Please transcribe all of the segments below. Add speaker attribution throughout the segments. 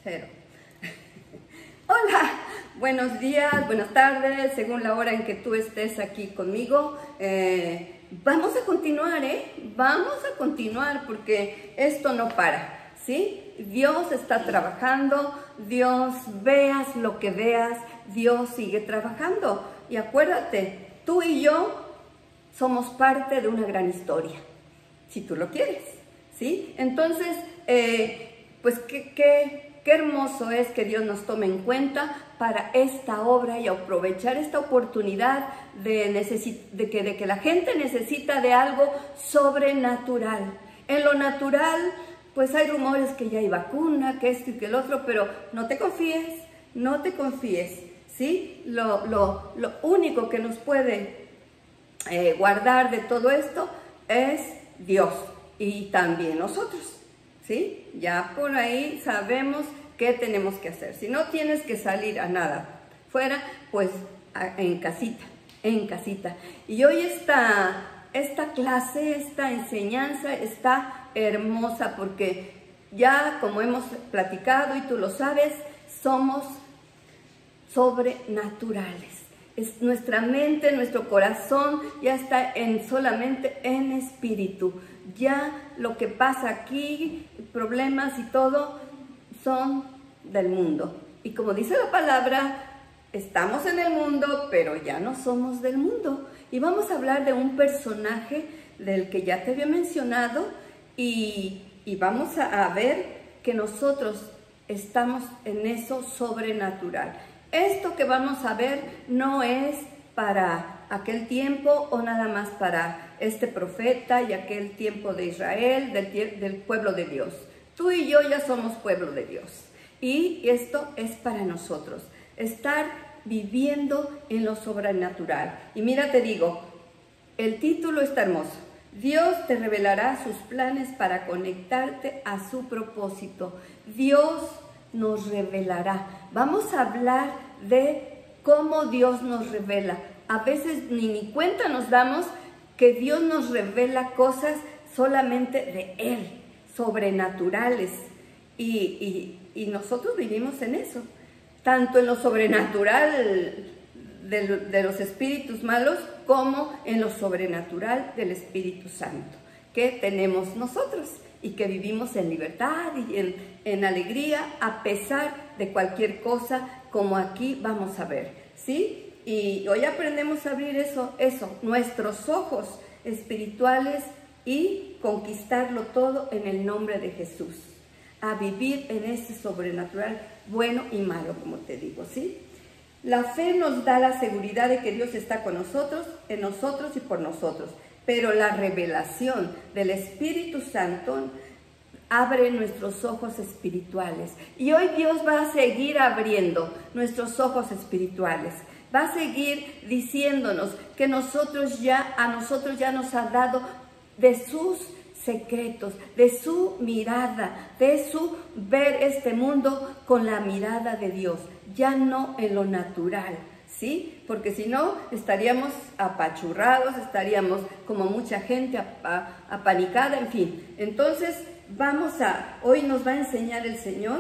Speaker 1: Cero. Hola, buenos días, buenas tardes, según la hora en que tú estés aquí conmigo. Vamos a continuar, Vamos a continuar porque esto no para, ¿sí? Dios está trabajando, Dios, veas lo que veas, Dios sigue trabajando. Y acuérdate, tú y yo somos parte de una gran historia, si tú lo quieres, ¿sí? Entonces, pues qué hermoso es que Dios nos tome en cuenta para esta obra y aprovechar esta oportunidad de que la gente necesita de algo sobrenatural. En lo natural, pues hay rumores que ya hay vacuna, que esto y que el otro, pero no te confíes, ¿sí? Lo único que nos puede guardar de todo esto es Dios y también nosotros, ¿sí? Ya por ahí sabemos qué tenemos que hacer. Si no tienes que salir a nada fuera, pues en casita. Y hoy esta clase, esta enseñanza está hermosa porque ya como hemos platicado y tú lo sabes, somos sobrenaturales. Es nuestra mente, nuestro corazón ya está solamente en espíritu. Ya lo que pasa aquí, problemas y todo, son del mundo. Y como dice la palabra, estamos en el mundo, pero ya no somos del mundo. Y vamos a hablar de un personaje del que ya te había mencionado y vamos a ver que nosotros estamos en eso sobrenatural. Esto que vamos a ver no es para aquel tiempo o nada más para este profeta y aquel tiempo de Israel, del pueblo de Dios. Tú y yo ya somos pueblo de Dios. Y esto es para nosotros, estar viviendo en lo sobrenatural. Y mira, te digo, el título está hermoso. Dios te revelará sus planes para conectarte a su propósito. Dios nos revelará. Vamos a hablar de cómo Dios nos revela. A veces ni cuenta nos damos que Dios nos revela cosas solamente de Él, sobrenaturales. Y nosotros vivimos en eso, tanto en lo sobrenatural de los espíritus malos como en lo sobrenatural del Espíritu Santo que tenemos nosotros y que vivimos en libertad y en alegría a pesar de cualquier cosa, como aquí vamos a ver, ¿sí? Y hoy aprendemos a abrir eso, nuestros ojos espirituales y conquistarlo todo en el nombre de Jesús, a vivir en ese sobrenatural bueno y malo, como te digo, ¿sí? La fe nos da la seguridad de que Dios está con nosotros, en nosotros y por nosotros. Pero la revelación del Espíritu Santo abre nuestros ojos espirituales. Y hoy Dios va a seguir abriendo nuestros ojos espirituales. Va a seguir diciéndonos que a nosotros ya nos ha dado de sus secretos, de su mirada, de su ver este mundo con la mirada de Dios, ya no en lo natural, ¿sí? Porque si no, estaríamos apachurrados, estaríamos como mucha gente apanicada, en fin. Entonces, hoy nos va a enseñar el Señor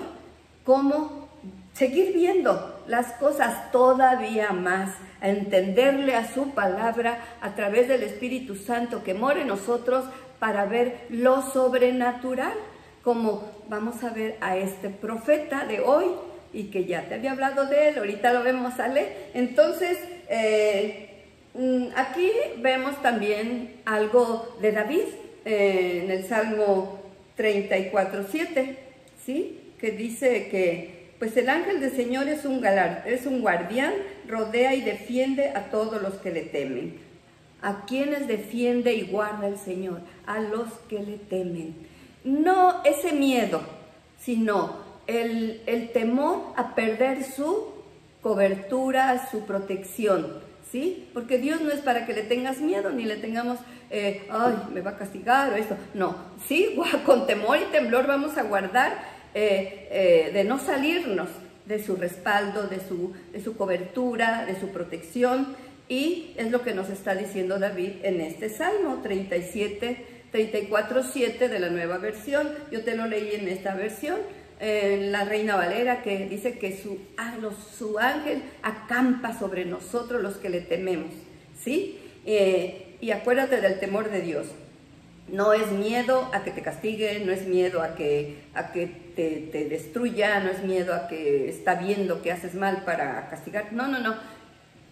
Speaker 1: cómo seguir viendo las cosas todavía más, a entenderle a su palabra a través del Espíritu Santo que mora en nosotros para ver lo sobrenatural, como vamos a ver a este profeta de hoy, y que ya te había hablado de él, ahorita lo vemos, ¿sale? Entonces, aquí vemos también algo de David, en el Salmo 34:7, ¿sí? Que dice que, pues el ángel del Señor es un guardián, rodea y defiende a todos los que le temen. ¿A quienes defiende y guarda el Señor? A los que le temen. No ese miedo, sino el temor a perder su cobertura, su protección, ¿sí? Porque Dios no es para que le tengas miedo, ni le tengamos, ay, me va a castigar o esto. No, sí, con temor y temblor vamos a guardar de no salirnos de su respaldo, de su cobertura, de su protección. Y es lo que nos está diciendo David en este Salmo 34:7 de la Nueva Versión. Yo te lo leí en esta versión. la Reina Valera, que dice que su ángel acampa sobre nosotros los que le tememos, ¿sí? Y acuérdate del temor de Dios. No es miedo a que te castigue, no es miedo a que te destruya, no es miedo a que está viendo que haces mal para castigar. No.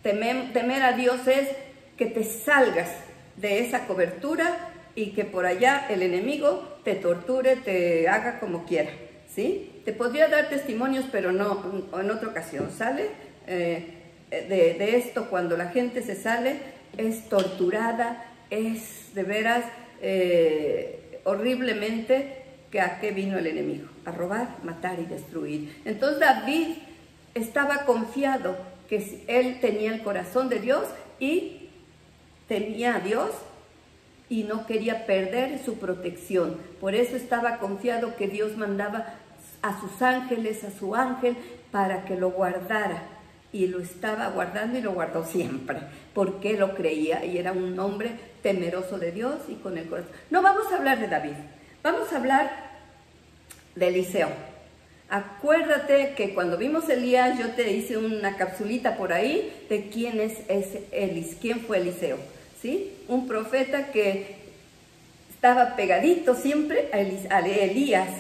Speaker 1: Temer a Dios es que te salgas de esa cobertura y que por allá el enemigo te torture, te haga como quiera, ¿sí? Te podría dar testimonios, pero no en otra ocasión, ¿sale? De esto, cuando la gente se sale, es torturada, es de veras horriblemente, que a qué vino el enemigo, a robar, matar y destruir. Entonces David estaba confiado que él tenía el corazón de Dios y temía a Dios y no quería perder su protección. Por eso estaba confiado que Dios mandaba a sus ángeles, a su ángel, para que lo guardara. Y lo estaba guardando y lo guardó siempre, porque lo creía y era un hombre temeroso de Dios y con el corazón. No vamos a hablar de David, vamos a hablar de Eliseo. Acuérdate que cuando vimos Elías, yo te hice una capsulita por ahí de quién fue Eliseo, ¿sí? Un profeta que estaba pegadito siempre a Elías,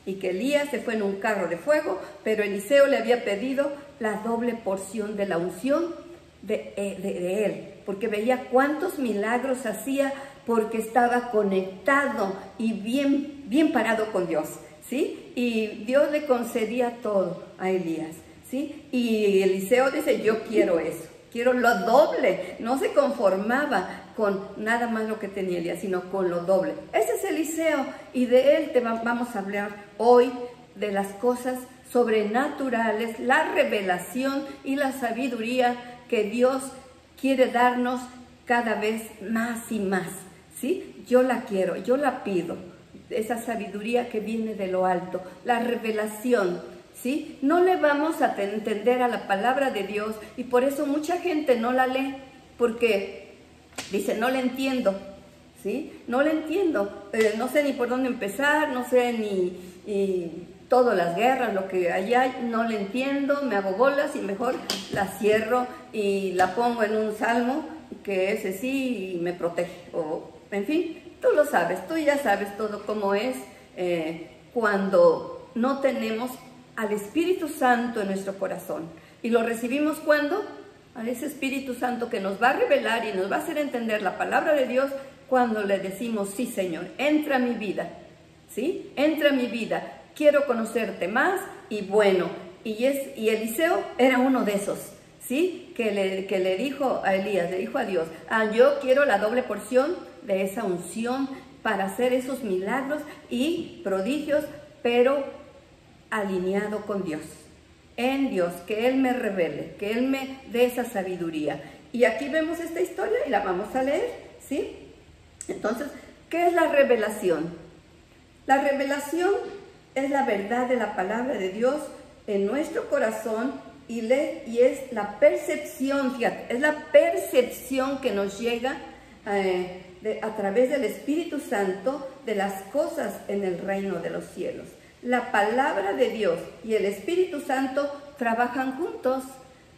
Speaker 1: y que Elías se fue en un carro de fuego, pero Eliseo le había pedido la doble porción de la unción de él, porque veía cuántos milagros hacía, porque estaba conectado y bien parado con Dios, ¿sí? Y Dios le concedía todo a Elías, ¿sí? Y Eliseo dice, yo quiero eso, quiero lo doble. No se conformaba con nada más lo que tenía Elías, sino con lo doble. Ese es Eliseo, y de él vamos a hablar hoy, de las cosas sobrenaturales, la revelación y la sabiduría que Dios quiere darnos cada vez más y más, ¿sí? Yo la quiero, yo la pido, esa sabiduría que viene de lo alto, la revelación, ¿sí? No le vamos a entender a la palabra de Dios, y por eso mucha gente no la lee, porque dice, no le entiendo, ¿sí? No le entiendo, no sé ni por dónde empezar, no sé ni todas las guerras, lo que hay, no le entiendo, me hago bolas y mejor la cierro y la pongo en un salmo, que ese sí me protege, o en fin, tú lo sabes, tú ya sabes todo cómo es cuando no tenemos al Espíritu Santo en nuestro corazón. ¿Y lo recibimos cuando? A ese Espíritu Santo que nos va a revelar y nos va a hacer entender la palabra de Dios, cuando le decimos, sí Señor, entra a mi vida, ¿sí? Entra a mi vida, quiero conocerte más, y bueno, y Eliseo era uno de esos, ¿sí? Que le dijo a Elías, le dijo a Dios, yo quiero la doble porción de esa unción para hacer esos milagros y prodigios, pero alineado con Dios, en Dios, que Él me revele, que Él me dé esa sabiduría. Y aquí vemos esta historia y la vamos a leer, ¿sí? Entonces, ¿qué es la revelación? La revelación es la verdad de la palabra de Dios en nuestro corazón, y es la percepción, fíjate, es la percepción que nos llega a través del Espíritu Santo de las cosas en el reino de los cielos. La palabra de Dios y el Espíritu Santo trabajan juntos.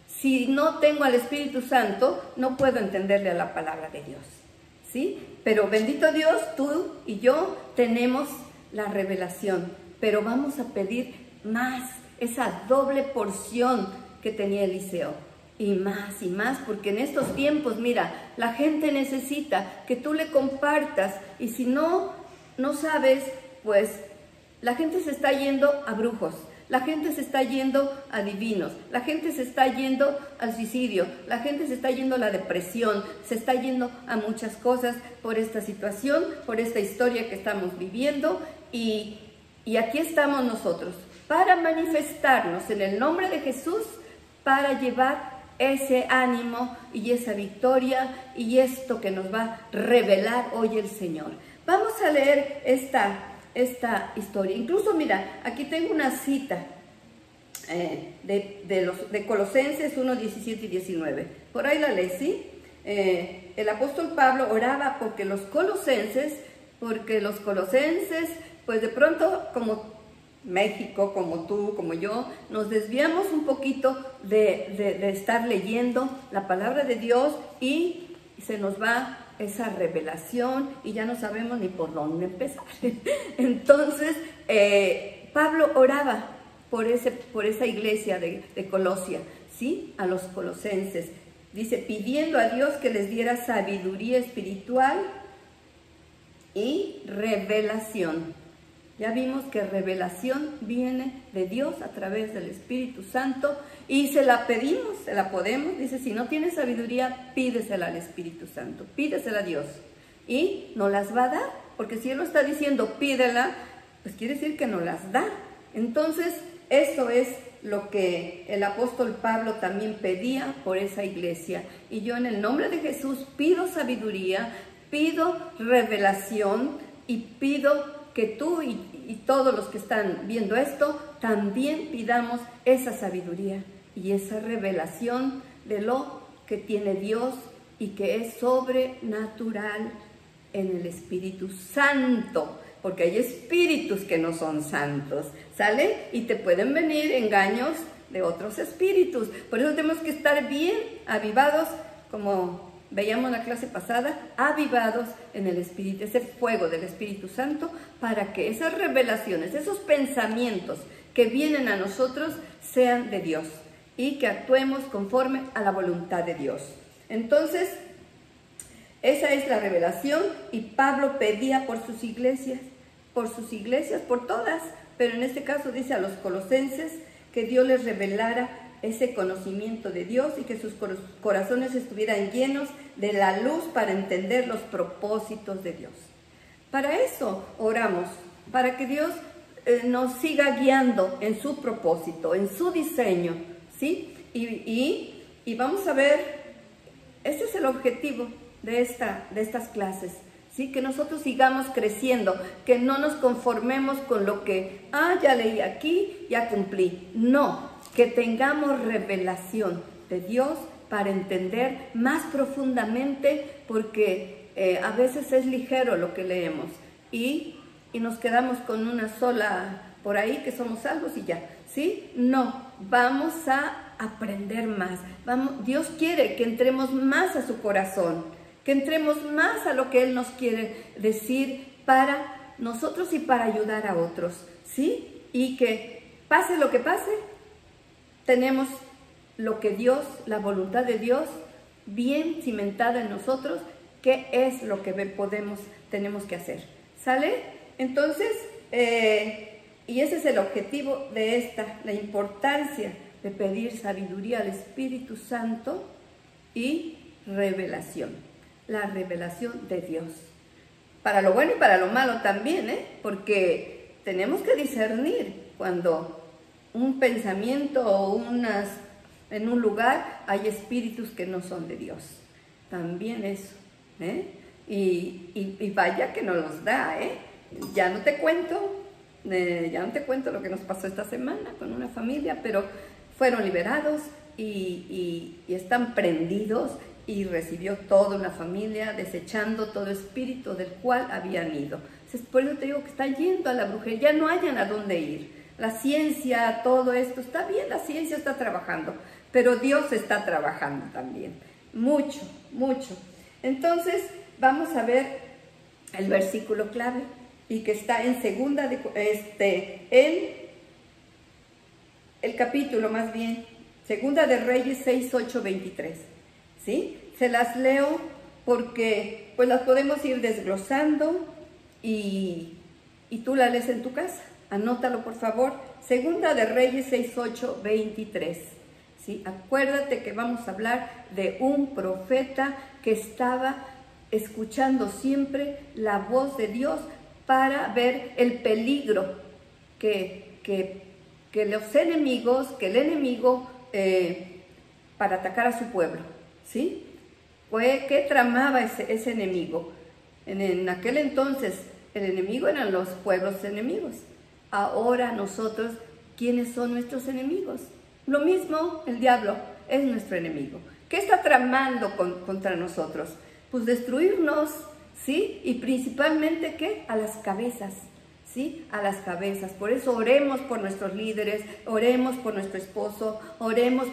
Speaker 1: Si no tengo al Espíritu Santo, no puedo entenderle a la palabra de Dios, ¿sí? Pero bendito Dios, tú y yo tenemos la revelación, pero vamos a pedir más, esa doble porción que tenía Eliseo, y más, porque en estos tiempos, mira, la gente necesita que tú le compartas, y si no sabes, pues la gente se está yendo a brujos, la gente se está yendo a divinos, la gente se está yendo al suicidio, la gente se está yendo a la depresión, se está yendo a muchas cosas por esta situación, por esta historia que estamos viviendo, y aquí estamos nosotros para manifestarnos en el nombre de Jesús, para llevar ese ánimo y esa victoria y esto que nos va a revelar hoy el Señor. Vamos a leer esta historia. Incluso, mira, aquí tengo una cita de Colosenses 1, 17 y 19. Por ahí la leí, ¿sí? El apóstol Pablo oraba porque los colosenses, pues de pronto, como México, como tú, como yo, nos desviamos un poquito de estar leyendo la palabra de Dios y se nos va esa revelación y ya no sabemos ni por dónde empezar. Entonces, Pablo oraba por esa iglesia de Colosia, ¿sí? A los colosenses. Dice, pidiendo a Dios que les diera sabiduría espiritual y revelación. Ya vimos que revelación viene de Dios a través del Espíritu Santo y se la pedimos, se la podemos. Dice, si no tienes sabiduría, pídesela al Espíritu Santo, pídesela a Dios y nos las va a dar, porque si Él lo está diciendo, pídela, pues quiere decir que nos las da. Entonces, eso es lo que el apóstol Pablo también pedía por esa iglesia. Y yo en el nombre de Jesús pido sabiduría, pido revelación y pido que tú y todos los que están viendo esto también pidamos esa sabiduría y esa revelación de lo que tiene Dios y que es sobrenatural en el Espíritu Santo, porque hay espíritus que no son santos, ¿sale? Y te pueden venir engaños de otros espíritus. Por eso tenemos que estar bien avivados, como veíamos la clase pasada, avivados en el Espíritu, ese fuego del Espíritu Santo, para que esas revelaciones, esos pensamientos que vienen a nosotros sean de Dios y que actuemos conforme a la voluntad de Dios. Entonces, esa es la revelación y Pablo pedía por sus iglesias, por todas, pero en este caso dice a los colosenses que Dios les revelara ese conocimiento de Dios y que sus corazones estuvieran llenos de la luz para entender los propósitos de Dios. Para eso oramos, para que Dios nos siga guiando en su propósito, en su diseño, ¿sí? Y vamos a ver, este es el objetivo de estas clases, ¿sí? Que nosotros sigamos creciendo, que no nos conformemos con lo que, ya leí aquí, ya cumplí. No, que tengamos revelación de Dios para entender más profundamente, porque a veces es ligero lo que leemos y nos quedamos con una sola por ahí que somos salvos y ya, ¿sí? No, vamos a aprender más. Dios quiere que entremos más a su corazón, que entremos más a lo que Él nos quiere decir para nosotros y para ayudar a otros, ¿sí? Y que pase lo que pase, tenemos lo que Dios, la voluntad de Dios, bien cimentada en nosotros, qué es lo que tenemos que hacer. ¿Sale? Entonces, y ese es el objetivo de la importancia de pedir sabiduría al Espíritu Santo y revelación. La revelación de Dios. Para lo bueno y para lo malo también, porque tenemos que discernir cuando un pensamiento o en un lugar hay espíritus que no son de Dios. También eso, y vaya que nos los da, Ya no te cuento lo que nos pasó esta semana con una familia, pero fueron liberados y están prendidos y recibió toda una familia desechando todo espíritu del cual habían ido. Entonces, por eso te digo que están yendo a la brujería, ya no hayan a dónde ir. La ciencia, todo esto, está bien, la ciencia está trabajando, pero Dios está trabajando también, mucho, mucho. Entonces, vamos a ver el versículo clave, y que está en en el capítulo más bien, Segunda de Reyes 6, 8, 23, ¿sí? Se las leo porque pues las podemos ir desglosando y tú la lees en tu casa. Anótalo, por favor. Segunda de Reyes 6, 8, 23. ¿Sí? Acuérdate que vamos a hablar de un profeta que estaba escuchando siempre la voz de Dios para ver el peligro que los enemigos, que el enemigo para atacar a su pueblo. ¿Sí? ¿Qué tramaba ese enemigo? En aquel entonces el enemigo eran los pueblos enemigos. Ahora nosotros, ¿quiénes son nuestros enemigos? Lo mismo, el diablo es nuestro enemigo. ¿Qué está tramando contra nosotros? Pues destruirnos, ¿sí? Y principalmente, ¿qué? A las cabezas, ¿sí? A las cabezas. Por eso oremos por nuestros líderes, oremos por nuestro esposo, oremos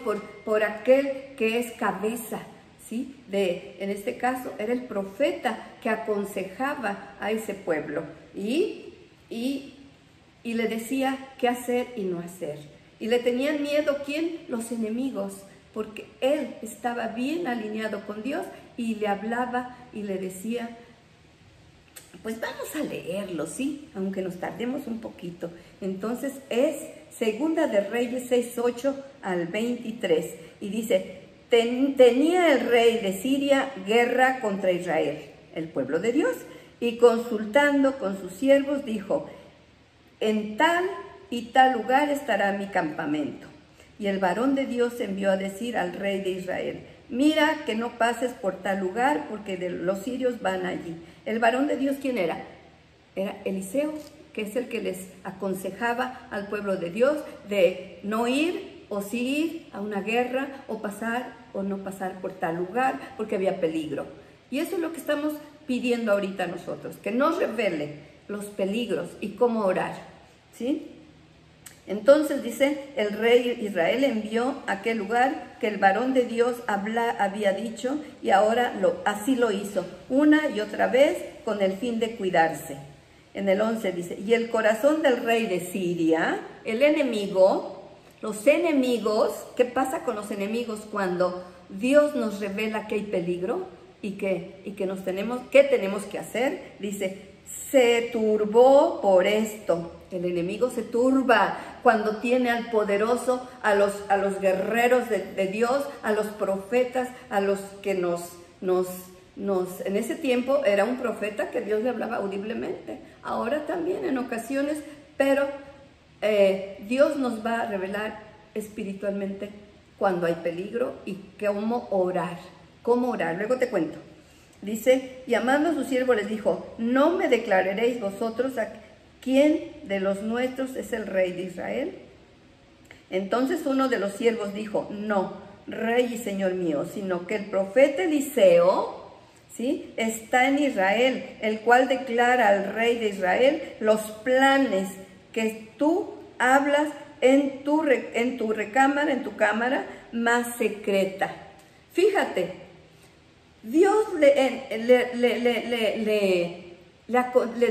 Speaker 1: por aquel que es cabeza, ¿sí? En este caso era el profeta que aconsejaba a ese pueblo y le decía qué hacer y no hacer. Y le tenían miedo, ¿quién? Los enemigos, porque él estaba bien alineado con Dios y le hablaba y le decía, pues vamos a leerlo, ¿sí? Aunque nos tardemos un poquito. Entonces es Segunda de Reyes 6:8 al 23. Y dice, tenía el rey de Siria guerra contra Israel, el pueblo de Dios, y consultando con sus siervos dijo, en tal y tal lugar estará mi campamento. Y el varón de Dios envió a decir al rey de Israel, mira que no pases por tal lugar, porque los sirios van allí. El varón de Dios, ¿quién era? Era Eliseo, que es el que les aconsejaba al pueblo de Dios de no ir o sí ir a una guerra, o pasar o no pasar por tal lugar, porque había peligro. Y eso es lo que estamos pidiendo ahorita nosotros, que nos revele los peligros y cómo orar, ¿sí? Entonces dice, el rey Israel envió a aquel lugar que el varón de Dios había dicho, y ahora así lo hizo, una y otra vez, con el fin de cuidarse. En el 11 dice, y el corazón del rey de Siria, el enemigo, los enemigos, ¿qué pasa con los enemigos cuando Dios nos revela que hay peligro? Y que ¿qué tenemos que hacer? Dice, se turbó por esto. El enemigo se turba cuando tiene al poderoso, a los guerreros de Dios, a los profetas, a los que en ese tiempo era un profeta que Dios le hablaba audiblemente. Ahora también en ocasiones, pero Dios nos va a revelar espiritualmente cuando hay peligro y cómo orar. ¿Cómo orar? Luego te cuento. Dice, llamando a su siervo les dijo, no me declararéis vosotros a quién de los nuestros es el rey de Israel. Entonces uno de los siervos dijo, no, rey y señor mío, sino que el profeta Eliseo, ¿sí?, está en Israel, el cual declara al rey de Israel los planes que tú hablas en tu cámara más secreta. Fíjate, Dios le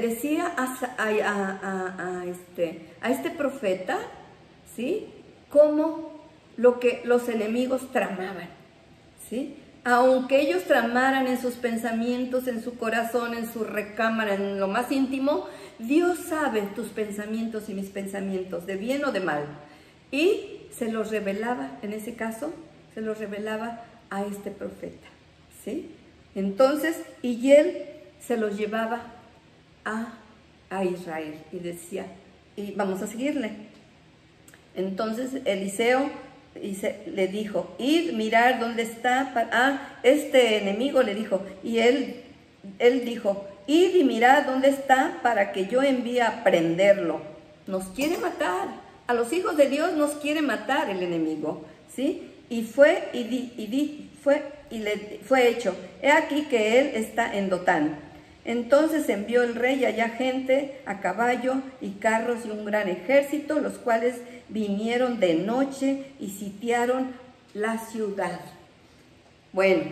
Speaker 1: decía a este profeta, ¿sí?, cómo lo que los enemigos tramaban, ¿sí? Aunque ellos tramaran en sus pensamientos, en su corazón, en su recámara, en lo más íntimo, Dios sabe tus pensamientos y mis pensamientos, de bien o de mal. Y se los revelaba, en ese caso, se los revelaba a este profeta, ¿sí? Entonces, y él se los llevaba a Israel y decía, y vamos a seguirle. Entonces Eliseo le dijo, id, mirar dónde está, este enemigo le dijo, y él dijo, id y mirad dónde está para que yo envíe a prenderlo. Nos quiere matar, a los hijos de Dios nos quiere matar el enemigo, ¿sí? Y fue hecho, he aquí que él está en Dotán. Entonces envió el rey allá gente a caballo y carros y un gran ejército, los cuales vinieron de noche y sitiaron la ciudad. Bueno,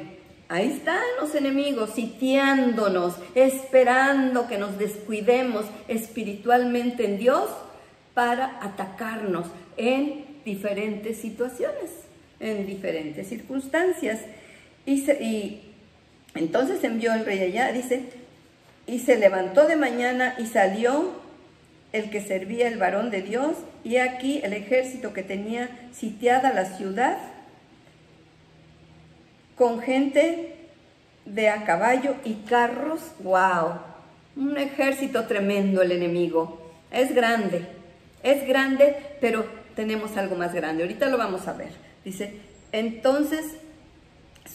Speaker 1: ahí están los enemigos sitiándonos, esperando que nos descuidemos espiritualmente en Dios para atacarnos en diferentes situaciones, en diferentes circunstancias. Y entonces envió el rey allá, dice, y se levantó de mañana y salió el que servía el varón de Dios, y aquí el ejército que tenía sitiada la ciudad, con gente de a caballo y carros. ¡Wow! Un ejército tremendo el enemigo. Es grande, pero tenemos algo más grande. Ahorita lo vamos a ver. Dice, entonces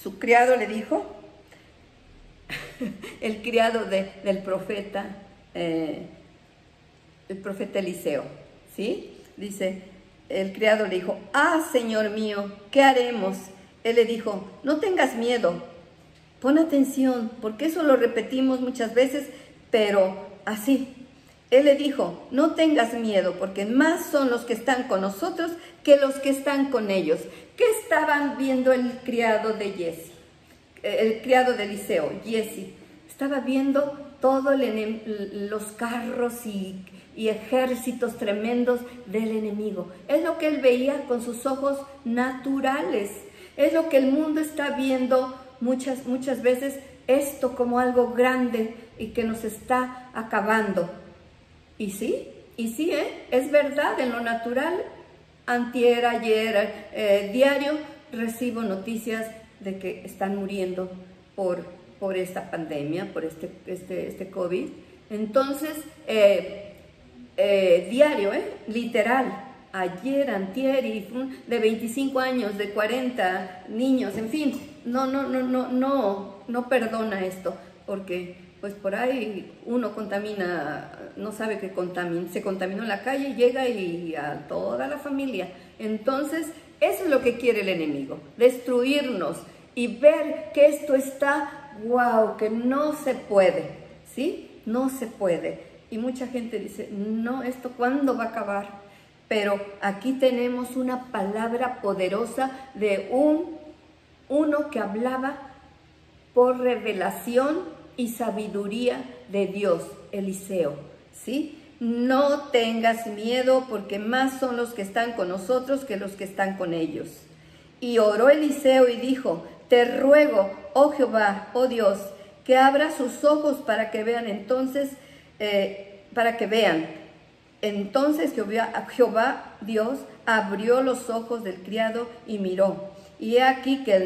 Speaker 1: su criado le dijo, el criado del profeta, el profeta Eliseo, ¿sí? Dice, el criado le dijo, Señor mío, ¿qué haremos? Él le dijo, no tengas miedo, pon atención, porque eso lo repetimos muchas veces, pero así. Él le dijo, no tengas miedo, porque más son los que están con nosotros que los que están con ellos. ¿Qué estaban viendo el criado de Jesse? El criado de Eliseo, Jesse. Estaba viendo todos los carros y ejércitos tremendos del enemigo. Es lo que él veía con sus ojos naturales. Es lo que el mundo está viendo muchas veces, esto como algo grande y que nos está acabando. Y sí, es verdad, en lo natural, antier, ayer, diario, recibo noticias de que están muriendo por esta pandemia, por este COVID. Entonces, diario, literal, ayer, antier, y de 25 años, de 40 niños, en fin, no perdona esto, porque pues por ahí uno contamina, no sabe que se contaminó en la calle, llega y a toda la familia. Entonces, eso es lo que quiere el enemigo, destruirnos y ver que esto está, wow, que no se puede, ¿sí? No se puede. Y mucha gente dice, no, ¿esto cuándo va a acabar? Pero aquí tenemos una palabra poderosa de uno que hablaba por revelación y sabiduría de Dios, Eliseo, ¿sí? No tengas miedo, porque más son los que están con nosotros que los que están con ellos. Y oró Eliseo y dijo, te ruego, oh Jehová, oh Dios, que abra sus ojos para que vean. Entonces Jehová Dios abrió los ojos del criado y miró. Y he aquí que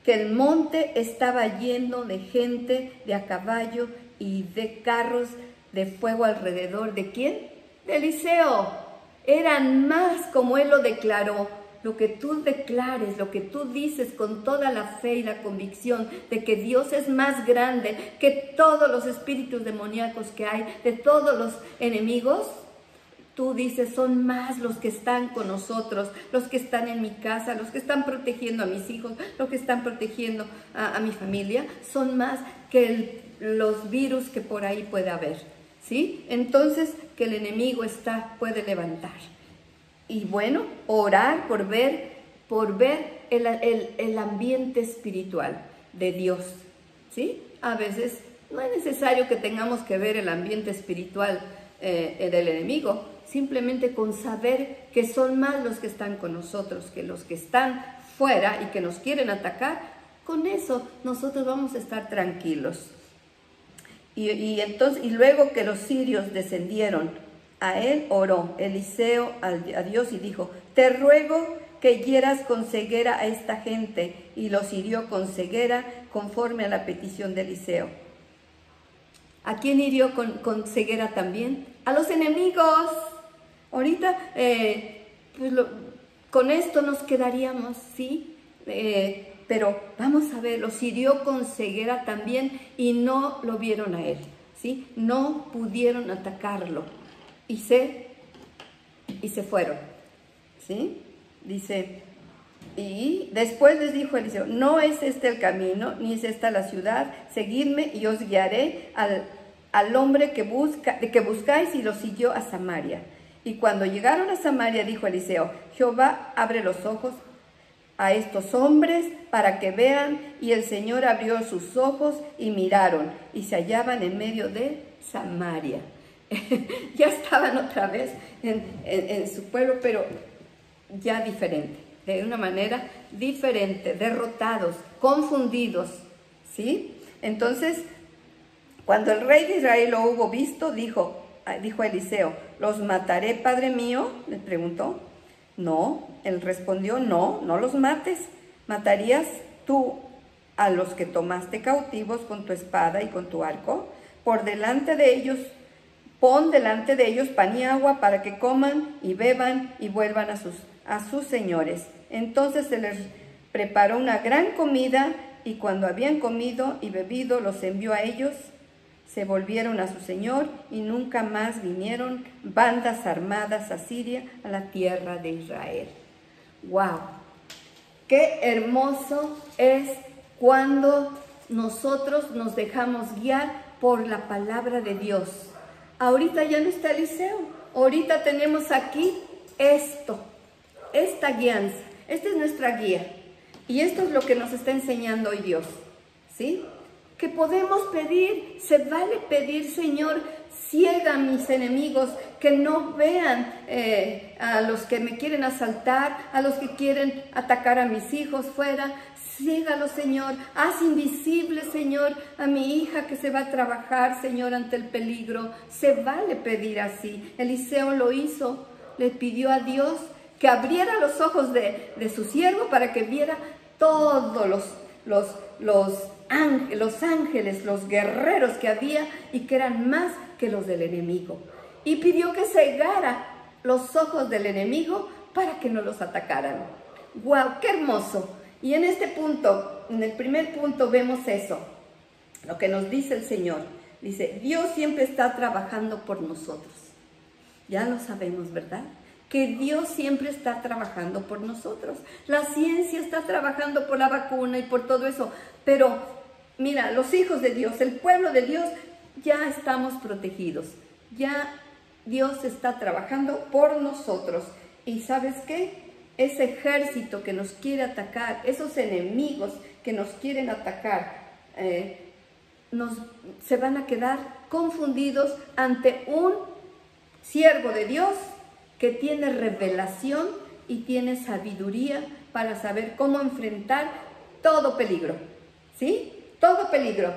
Speaker 1: el monte estaba lleno de gente, de a caballo y de carros de fuego alrededor. ¿De quién? De Eliseo. Eran más, como él lo declaró. Lo que tú declares, lo que tú dices con toda la fe y la convicción de que Dios es más grande que todos los espíritus demoníacos que hay, de todos los enemigos. Tú dices, son más los que están con nosotros, los que están en mi casa, los que están protegiendo a mis hijos, los que están protegiendo a mi familia, son más que los virus que por ahí puede haber, ¿sí? Entonces, que el enemigo puede levantar. Y bueno, orar por ver el ambiente espiritual de Dios, ¿sí? A veces no es necesario que tengamos que ver el ambiente espiritual del enemigo, simplemente con saber que son más los que están con nosotros que los que están fuera y que nos quieren atacar. Con eso nosotros vamos a estar tranquilos. Y luego que los sirios descendieron, a él oró Eliseo a Dios y dijo, te ruego que hieras con ceguera a esta gente. Y los hirió con ceguera conforme a la petición de Eliseo. ¿A quién hirió con ceguera también? A los enemigos. Ahorita, con esto nos quedaríamos, ¿sí? Pero vamos a ver, los hirió con ceguera también y no lo vieron a él, ¿sí? No pudieron atacarlo y se fueron, ¿sí? Dice, y después les dijo Eliseo, no es este el camino, ni es esta la ciudad, seguidme y os guiaré al hombre que buscáis, y lo siguió a Samaria. Y cuando llegaron a Samaria, dijo Eliseo, Jehová abre los ojos a estos hombres para que vean. Y el Señor abrió sus ojos y miraron, y se hallaban en medio de Samaria. Ya estaban otra vez en su pueblo, pero ya diferente, de una manera diferente, derrotados, confundidos, ¿sí? Entonces, cuando el rey de Israel lo hubo visto, dijo a Eliseo, ¿los mataré, padre mío?, le preguntó. No, él respondió, no los mates. ¿Matarías tú a los que tomaste cautivos con tu espada y con tu arco? Pon delante de ellos pan y agua para que coman y beban y vuelvan a sus señores. Entonces se les preparó una gran comida, y cuando habían comido y bebido, los envió a ellos. Se volvieron a su señor y nunca más vinieron bandas armadas a Siria, a la tierra de Israel. ¡Wow! ¡Qué hermoso es cuando nosotros nos dejamos guiar por la palabra de Dios! ahorita ya no está Eliseo. Ahorita tenemos aquí esta guianza. Esta es nuestra guía. Y esto es lo que nos está enseñando hoy Dios, ¿sí? Que podemos pedir, se vale pedir, Señor, ciega a mis enemigos, que no vean a los que me quieren asaltar, a los que quieren atacar a mis hijos fuera. Ciégalo, Señor. Haz invisible, Señor, a mi hija que se va a trabajar, Señor, ante el peligro. Se vale pedir así. Eliseo lo hizo, le pidió a Dios que abriera los ojos de su siervo para que viera todos los ángeles, los guerreros que había y que eran más que los del enemigo. Y pidió que cegara los ojos del enemigo para que no los atacaran. ¡Wow! ¡Qué hermoso! Y en este punto, en el primer punto vemos eso, lo que nos dice el Señor. Dice, Dios siempre está trabajando por nosotros. Ya lo sabemos, ¿verdad? Que Dios siempre está trabajando por nosotros. La ciencia está trabajando por la vacuna y por todo eso. Pero, mira, los hijos de Dios, el pueblo de Dios, ya estamos protegidos. Ya Dios está trabajando por nosotros. ¿Y sabes qué? Ese ejército que nos quiere atacar, esos enemigos que nos quieren atacar, se van a quedar confundidos ante un siervo de Dios que tiene revelación y tiene sabiduría para saber cómo enfrentar todo peligro, ¿sí? Todo peligro.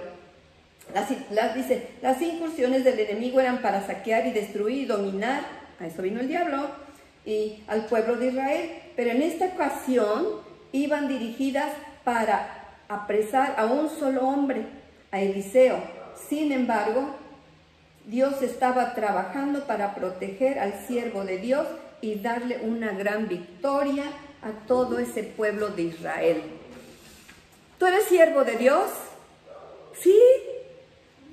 Speaker 1: Dice, las incursiones del enemigo eran para saquear y destruir y dominar, a eso vino el diablo, y al pueblo de Israel, pero en esta ocasión iban dirigidas para apresar a un solo hombre, a Eliseo. Sin embargo, Dios estaba trabajando para proteger al siervo de Dios y darle una gran victoria a todo ese pueblo de Israel. ¿Tú eres siervo de Dios? Sí,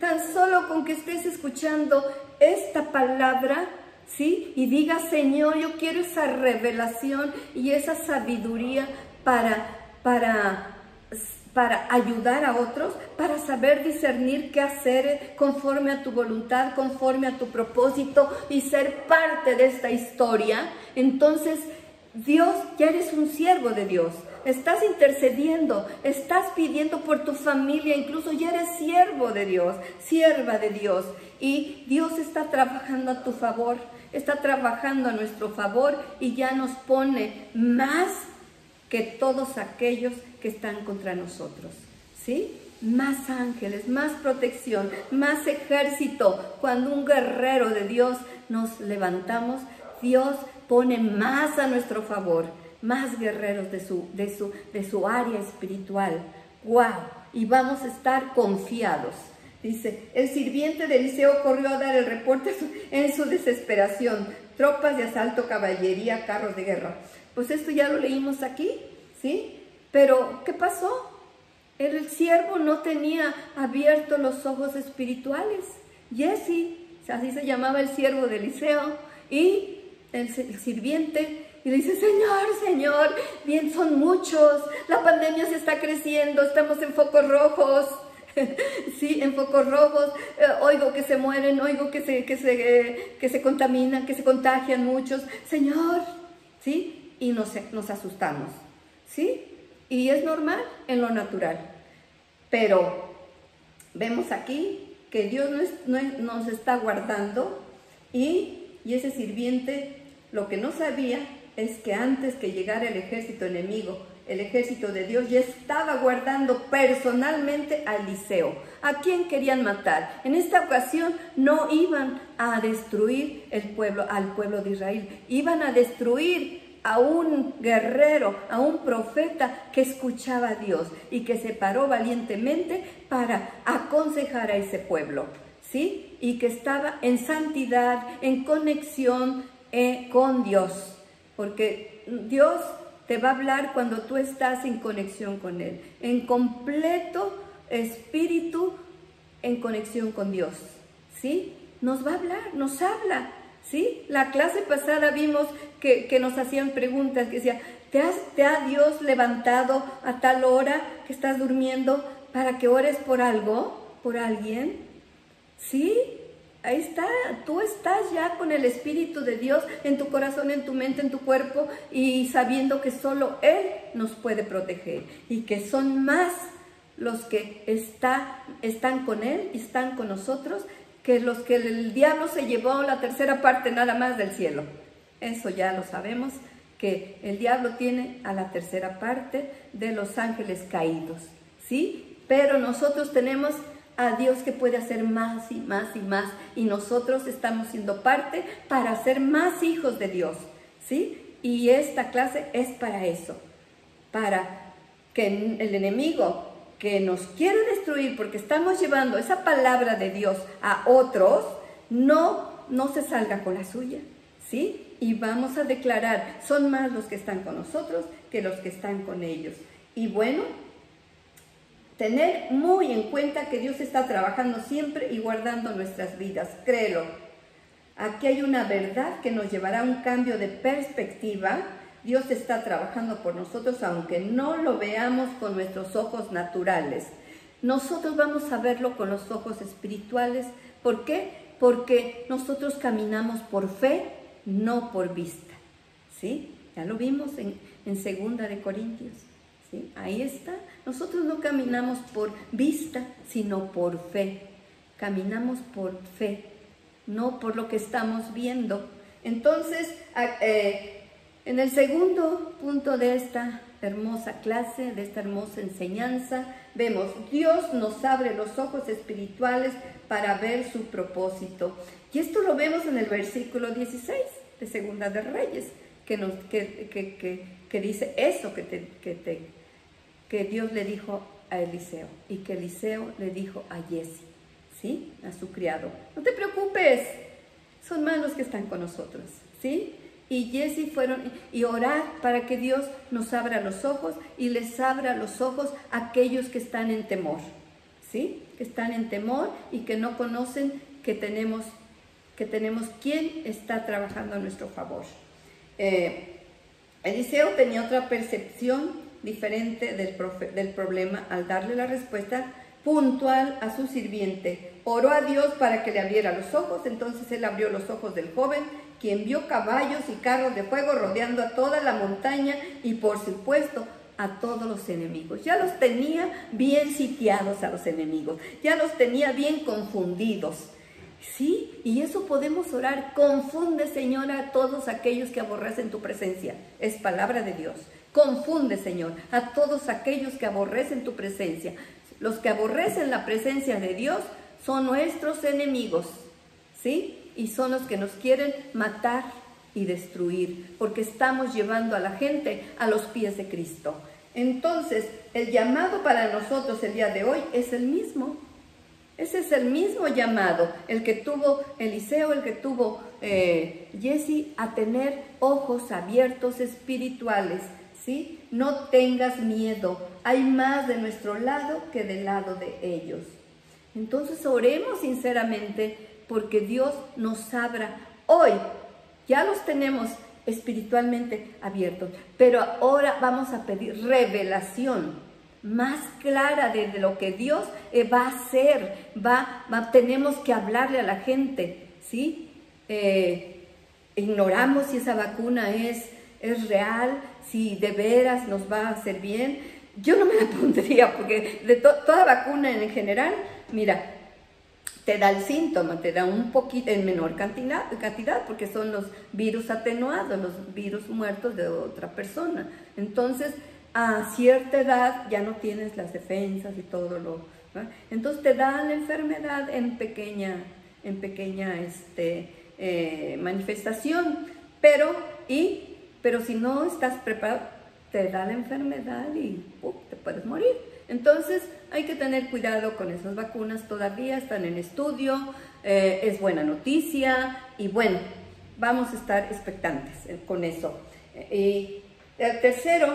Speaker 1: tan solo con que estés escuchando esta palabra, ¿sí? Y diga, Señor, yo quiero esa revelación y esa sabiduría para ayudar a otros, para saber discernir qué hacer conforme a tu voluntad, conforme a tu propósito y ser parte de esta historia. Entonces, Dios, ya eres un siervo de Dios. Estás intercediendo, estás pidiendo por tu familia, incluso ya eres siervo de Dios, sierva de Dios. Y Dios está trabajando a tu favor, está trabajando a nuestro favor y ya nos pone más que todos aquellos que están contra nosotros, ¿sí? Más ángeles, más protección, más ejército. Cuando un guerrero de Dios nos levantamos, Dios pone más a nuestro favor, más guerreros de su área espiritual. ¡Wow! Y vamos a estar confiados. Dice, el sirviente de Eliseo corrió a dar el reporte en su desesperación. Tropas de asalto, caballería, carros de guerra. Pues esto ya lo leímos aquí, ¿sí? Pero, ¿qué pasó? El siervo no tenía abiertos los ojos espirituales. Jesse, así se llamaba el siervo de Eliseo, y el sirviente, y le dice, Señor, bien, son muchos, la pandemia se está creciendo, estamos en focos rojos. Sí, en focos rojos, oigo que se mueren, oigo que se contaminan, que se contagian muchos. Señor, ¿sí? Y nos asustamos, ¿sí? Y es normal en lo natural. Pero vemos aquí que Dios nos está guardando y ese sirviente lo que no sabía es que antes que llegara el ejército enemigo, el ejército de Dios ya estaba guardando personalmente a Eliseo. ¿A quién querían matar? En esta ocasión no iban a destruir al pueblo de Israel. Iban a destruir a un guerrero, a un profeta que escuchaba a Dios y que se paró valientemente para aconsejar a ese pueblo, ¿sí? Y que estaba en santidad, en conexión con Dios. Porque Dios te va a hablar cuando tú estás en conexión con Él, en completo espíritu, en conexión con Dios, ¿sí? Nos va a hablar, nos habla, ¿sí? La clase pasada vimos que nos hacían preguntas, que decía, ¿te ha Dios levantado a tal hora que estás durmiendo para que ores por algo, por alguien? ¿Sí? Ahí está, tú estás ya con el Espíritu de Dios en tu corazón, en tu mente, en tu cuerpo, y sabiendo que solo Él nos puede proteger y que son más los que están con Él y están con nosotros que los que el diablo se llevó la tercera parte nada más del cielo. Eso ya lo sabemos, que el diablo tiene a la tercera parte de los ángeles caídos, ¿sí? Pero nosotros tenemos a Dios que puede hacer más y más y más, y nosotros estamos siendo parte para ser más hijos de Dios, ¿sí? Y esta clase es para eso, para que el enemigo que nos quiere destruir porque estamos llevando esa palabra de Dios a otros, no se salga con la suya, ¿sí? Y vamos a declarar, son más los que están con nosotros que los que están con ellos. Y bueno, tener muy en cuenta que Dios está trabajando siempre y guardando nuestras vidas, créelo. Aquí hay una verdad que nos llevará a un cambio de perspectiva. Dios está trabajando por nosotros aunque no lo veamos con nuestros ojos naturales. Nosotros vamos a verlo con los ojos espirituales. ¿Por qué? Porque nosotros caminamos por fe, no por vista, ¿sí? Ya lo vimos en 2 de Corintios. ¿Sí? Ahí está. Nosotros no caminamos por vista, sino por fe. Caminamos por fe, no por lo que estamos viendo. Entonces, en el segundo punto de esta hermosa clase, de esta hermosa enseñanza, vemos, Dios nos abre los ojos espirituales para ver su propósito. Y esto lo vemos en el versículo 16 de Segunda de Reyes, que dice eso que Dios le dijo a Eliseo y que Eliseo le dijo a Giesi, ¿sí? A su criado. No te preocupes, son más los que están con nosotros, ¿sí? Y Giesi fueron y orar para que Dios nos abra los ojos y les abra los ojos a aquellos que están en temor, ¿sí? Que están en temor y que no conocen que tenemos quien está trabajando a nuestro favor. Eliseo tenía otra percepción diferente del problema al darle la respuesta puntual a su sirviente. Oró a Dios para que le abriera los ojos. Entonces él abrió los ojos del joven, quien vio caballos y carros de fuego rodeando a toda la montaña y por supuesto a todos los enemigos. Ya los tenía bien sitiados a los enemigos, ya los tenía bien confundidos. Sí, y eso podemos orar. Confunde, Señor, a todos aquellos que aborrecen tu presencia. Es palabra de Dios. Confunde, Señor, a todos aquellos que aborrecen tu presencia. Los que aborrecen la presencia de Dios son nuestros enemigos, ¿sí? Y son los que nos quieren matar y destruir, porque estamos llevando a la gente a los pies de Cristo. Entonces, el llamado para nosotros el día de hoy es el mismo. Ese es el mismo llamado, el que tuvo Eliseo, el que tuvo Giesi, a tener ojos abiertos espirituales, ¿sí? No tengas miedo, hay más de nuestro lado que del lado de ellos. Entonces oremos sinceramente porque Dios nos abra hoy. Ya los tenemos espiritualmente abiertos, pero ahora vamos a pedir revelación más clara de lo que Dios va a hacer. Tenemos que hablarle a la gente, ¿sí? Ignoramos si esa vacuna es real, si de veras nos va a hacer bien. Yo no me la pondría porque de toda vacuna en general, mira, te da el síntoma, te da un poquito en menor cantidad porque son los virus atenuados, los virus muertos de otra persona. Entonces, a cierta edad ya no tienes las defensas y todo lo, ¿no? Entonces te da la enfermedad en pequeña manifestación, pero si no estás preparado, te da la enfermedad y te puedes morir. Entonces hay que tener cuidado con esas vacunas, todavía están en estudio, es buena noticia y bueno, vamos a estar expectantes con eso. Y el tercer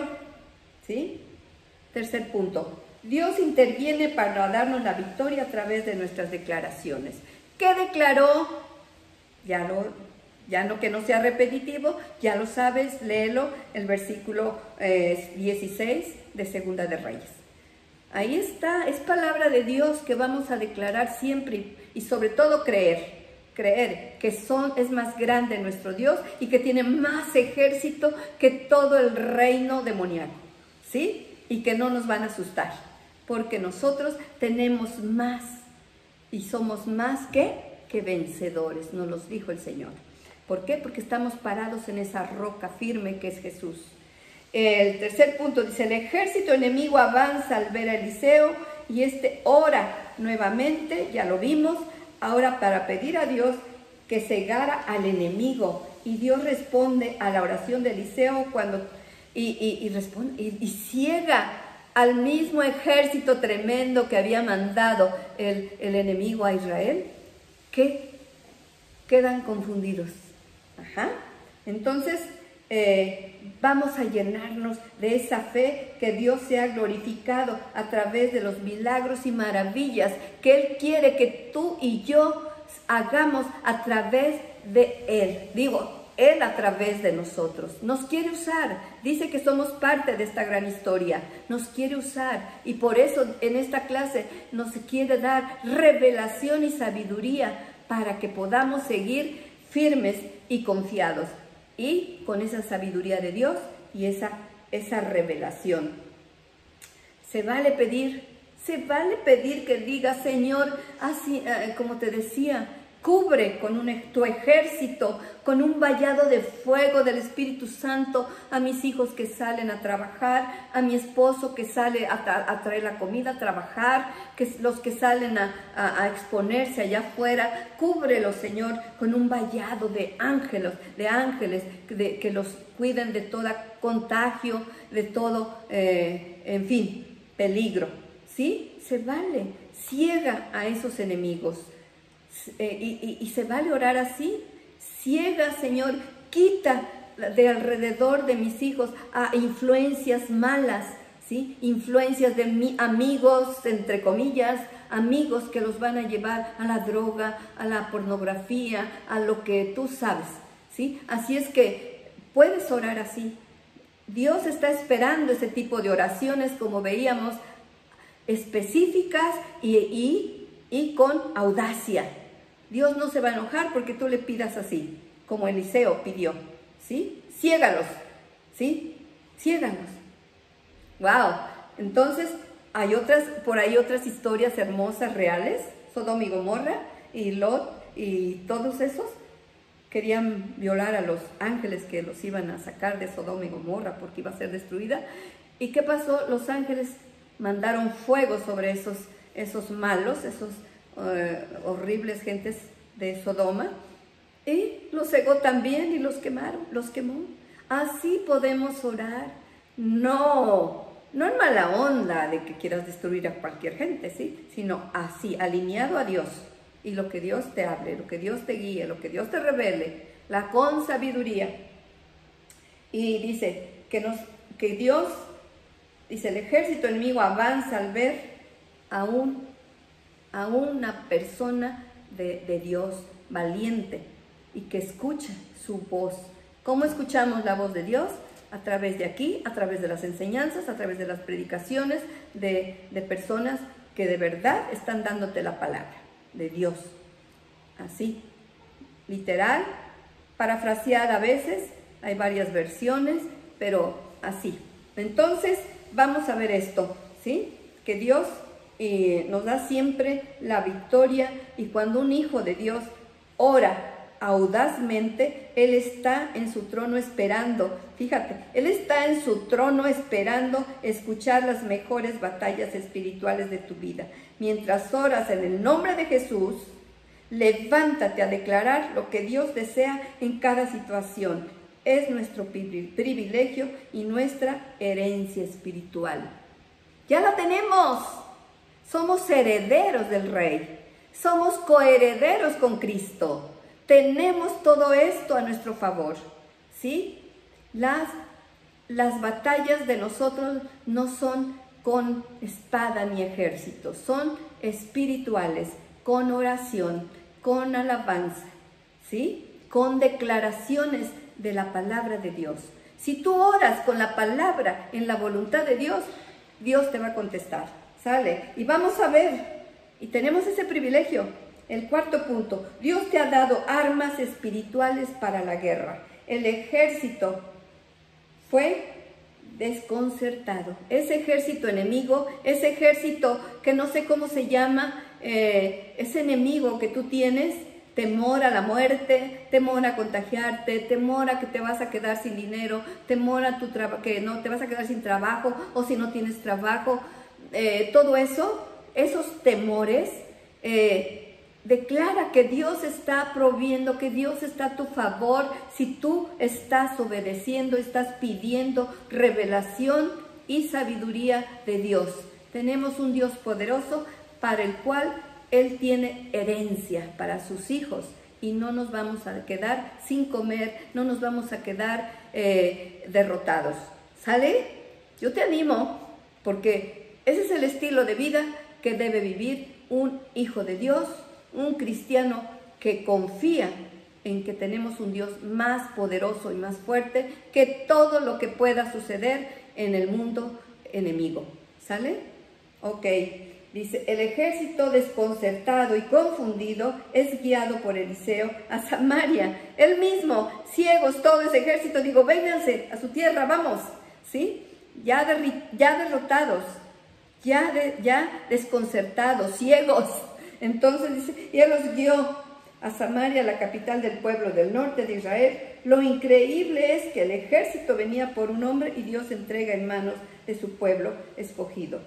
Speaker 1: punto, Dios interviene para darnos la victoria a través de nuestras declaraciones. ¿Qué declaró? Ya no que no sea repetitivo, ya lo sabes, léelo, el versículo 16 de Segunda de Reyes. Ahí está, es palabra de Dios que vamos a declarar siempre y sobre todo creer. creer que es más grande nuestro Dios y que tiene más ejército que todo el reino demoníaco, ¿sí? Y que no nos van a asustar, porque nosotros tenemos más y somos más que vencedores, nos los dijo el Señor. ¿Por qué? Porque estamos parados en esa roca firme que es Jesús. El tercer punto dice, el ejército enemigo avanza al ver a Eliseo y ora nuevamente, ya lo vimos, ahora para pedir a Dios que cegara al enemigo. Y Dios responde a la oración de Eliseo y ciega al mismo ejército tremendo que había mandado el enemigo a Israel, que quedan confundidos. Entonces, vamos a llenarnos de esa fe, que Dios sea glorificado a través de los milagros y maravillas que Él quiere que tú y yo hagamos a través de Él. Él a través de nosotros. Nos quiere usar. Dice que somos parte de esta gran historia. Nos quiere usar. Y por eso en esta clase nos quiere dar revelación y sabiduría para que podamos seguir firmes y confiados. Y con esa sabiduría de Dios y esa revelación. Se vale pedir que digas, Señor, así como te decía, cubre con tu ejército, con un vallado de fuego del Espíritu Santo a mis hijos que salen a trabajar, a mi esposo que sale a traer la comida, a trabajar, los que salen a exponerse allá afuera. Cúbrelos, Señor, con un vallado de ángeles, que los cuiden de todo contagio, de todo, en fin, peligro. ¿Sí? Se vale, ciega a esos enemigos. Y se vale orar así. Ciega, Señor, quita de alrededor de mis hijos a influencias malas, ¿sí? Influencias de amigos, entre comillas, amigos que los van a llevar a la droga, a la pornografía, a lo que tú sabes, ¿sí? Así es que puedes orar así. Dios está esperando ese tipo de oraciones, como veíamos, específicas y con audacia. Dios no se va a enojar porque tú le pidas así, como Eliseo pidió, ¿sí? Ciégalos, ¿sí? Ciégalos. ¡Wow! Entonces, por ahí otras historias hermosas, reales. Sodoma y Gomorra y Lot y todos esos querían violar a los ángeles que los iban a sacar de Sodoma y Gomorra porque iba a ser destruida. ¿Y qué pasó? Los ángeles mandaron fuego sobre esos malos, esos horribles gentes de Sodoma, y los cegó también y los quemó. Así podemos orar, no en mala onda de que quieras destruir a cualquier gente, ¿sí? Sino así, alineado a Dios, y lo que Dios te hable, lo que Dios te guíe, lo que Dios te revele, con sabiduría. Y dice que Dios, dice, el ejército enemigo avanza al ver a una persona de Dios valiente y que escucha su voz. ¿Cómo escuchamos la voz de Dios? A través de aquí, a través de las enseñanzas, a través de las predicaciones de personas que de verdad están dándote la palabra de Dios. Así, literal, parafraseada a veces, hay varias versiones, pero así. Entonces, vamos a ver esto, ¿sí? Que Dios nos da siempre la victoria, y cuando un hijo de Dios ora audazmente, Él está en su trono esperando, fíjate, Él está en su trono esperando escuchar las mejores batallas espirituales de tu vida. Mientras oras en el nombre de Jesús, levántate a declarar lo que Dios desea en cada situación. Es nuestro privilegio y nuestra herencia espiritual. ¡Ya la tenemos! Somos herederos del Rey. Somos coherederos con Cristo. Tenemos todo esto a nuestro favor, ¿sí? Las batallas de nosotros no son con espada ni ejército, son espirituales, con oración, con alabanza, ¿sí? Con declaraciones de la palabra de Dios. Si tú oras con la palabra en la voluntad de Dios, Dios te va a contestar, ¿sale? Y vamos a ver, y tenemos ese privilegio, El cuarto punto, Dios te ha dado armas espirituales para la guerra. El ejército fue desconcertado. Ese ejército enemigo, ese ejército que no sé cómo se llama, ese enemigo que tú tienes, temor a la muerte, temor a contagiarte, temor a que te vas a quedar sin dinero, temor a que no te vas a quedar sin trabajo o si no tienes trabajo, todo eso, esos temores, declara que Dios está proviendo, que Dios está a tu favor si tú estás obedeciendo, estás pidiendo revelación y sabiduría de Dios. Tenemos un Dios poderoso para el cual Él tiene herencia para sus hijos y no nos vamos a quedar sin comer, no nos vamos a quedar derrotados. ¿Sale? Yo te animo porque ese es el estilo de vida que debe vivir un hijo de Dios, un cristiano que confía en que tenemos un Dios más poderoso y más fuerte que todo lo que pueda suceder en el mundo enemigo. ¿Sale? Ok. Dice, el ejército desconcertado y confundido es guiado por Eliseo a Samaria. Él mismo, ciegos, todo ese ejército, digo, vénganse a su tierra, vamos. ¿Sí? Ya derrotados, ya desconcertados, ciegos. Entonces dice, y él los guió a Samaria, la capital del pueblo del norte de Israel. Lo increíble es que el ejército venía por un hombre y Dios entrega en manos de su pueblo escogido.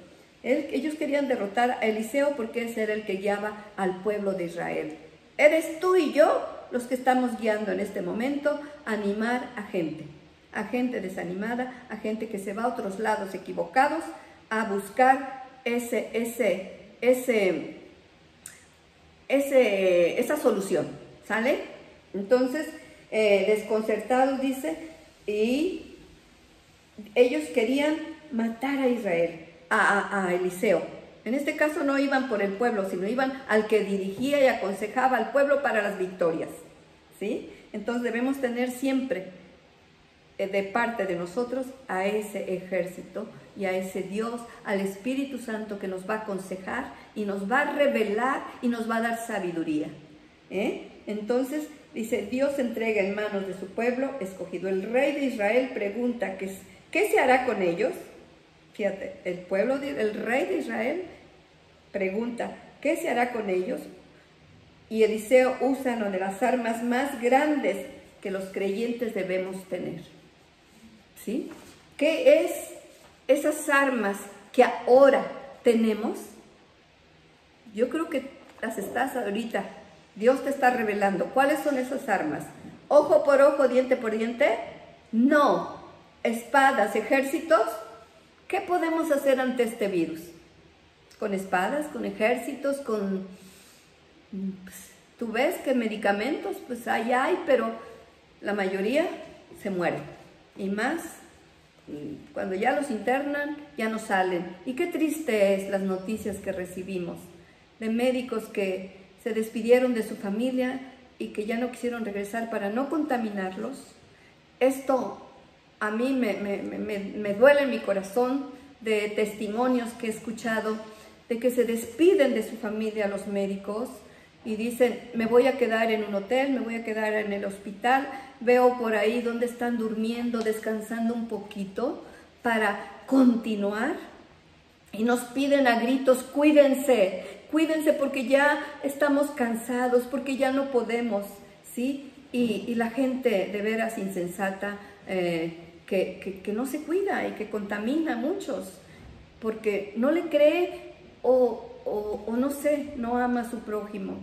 Speaker 1: Ellos querían derrotar a Eliseo porque ese era el que guiaba al pueblo de Israel. Eres tú y yo los que estamos guiando en este momento a animar a gente desanimada, a gente que se va a otros lados equivocados a buscar esa solución, ¿sale? Entonces, desconcertados dice, y ellos querían matar a Israel, a Eliseo. En este caso no iban por el pueblo, sino iban al que dirigía y aconsejaba al pueblo para las victorias, ¿sí? Entonces debemos tener siempre de parte de nosotros a ese ejército y a ese Dios, al Espíritu Santo que nos va a aconsejar y nos va a revelar y nos va a dar sabiduría. Entonces dice, Dios entrega en manos de su pueblo escogido. El rey de Israel pregunta, ¿qué se hará con ellos? Fíjate, el rey de Israel pregunta, ¿qué se hará con ellos? Y Eliseo usa una de las armas más grandes que los creyentes debemos tener. ¿Sí? ¿Qué es esas armas que ahora tenemos? Yo creo que las estás ahorita, Dios te está revelando. ¿Cuáles son esas armas? ¿Ojo por ojo, diente por diente? No. ¿Espadas, ejércitos? ¿Qué podemos hacer ante este virus? ¿Con espadas, con ejércitos, con... Pues, tú ves que medicamentos, pues hay, pero la mayoría se muere. Y más, cuando ya los internan, ya no salen. Y qué triste es las noticias que recibimos de médicos que se despidieron de su familia y que ya no quisieron regresar para no contaminarlos. Esto a mí me duele en mi corazón de testimonios que he escuchado de que se despiden de su familia los médicos y dicen, me voy a quedar en un hotel, me voy a quedar en el hospital, veo por ahí donde están durmiendo, descansando un poquito para continuar. Y nos piden a gritos, cuídense, cuídense porque ya estamos cansados, porque ya no podemos, ¿sí? Y la gente de veras insensata que no se cuida y que contamina a muchos, porque no le cree o no sé, no ama a su prójimo.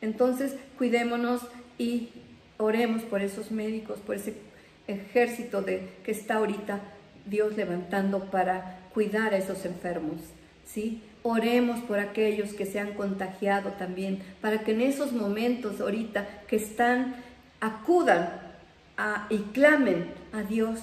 Speaker 1: Entonces, cuidémonos y oremos por esos médicos, por ese ejército que está ahorita Dios levantando para cuidar a esos enfermos, ¿sí? Oremos por aquellos que se han contagiado también, para que en esos momentos ahorita que están, acudan y clamen a Dios,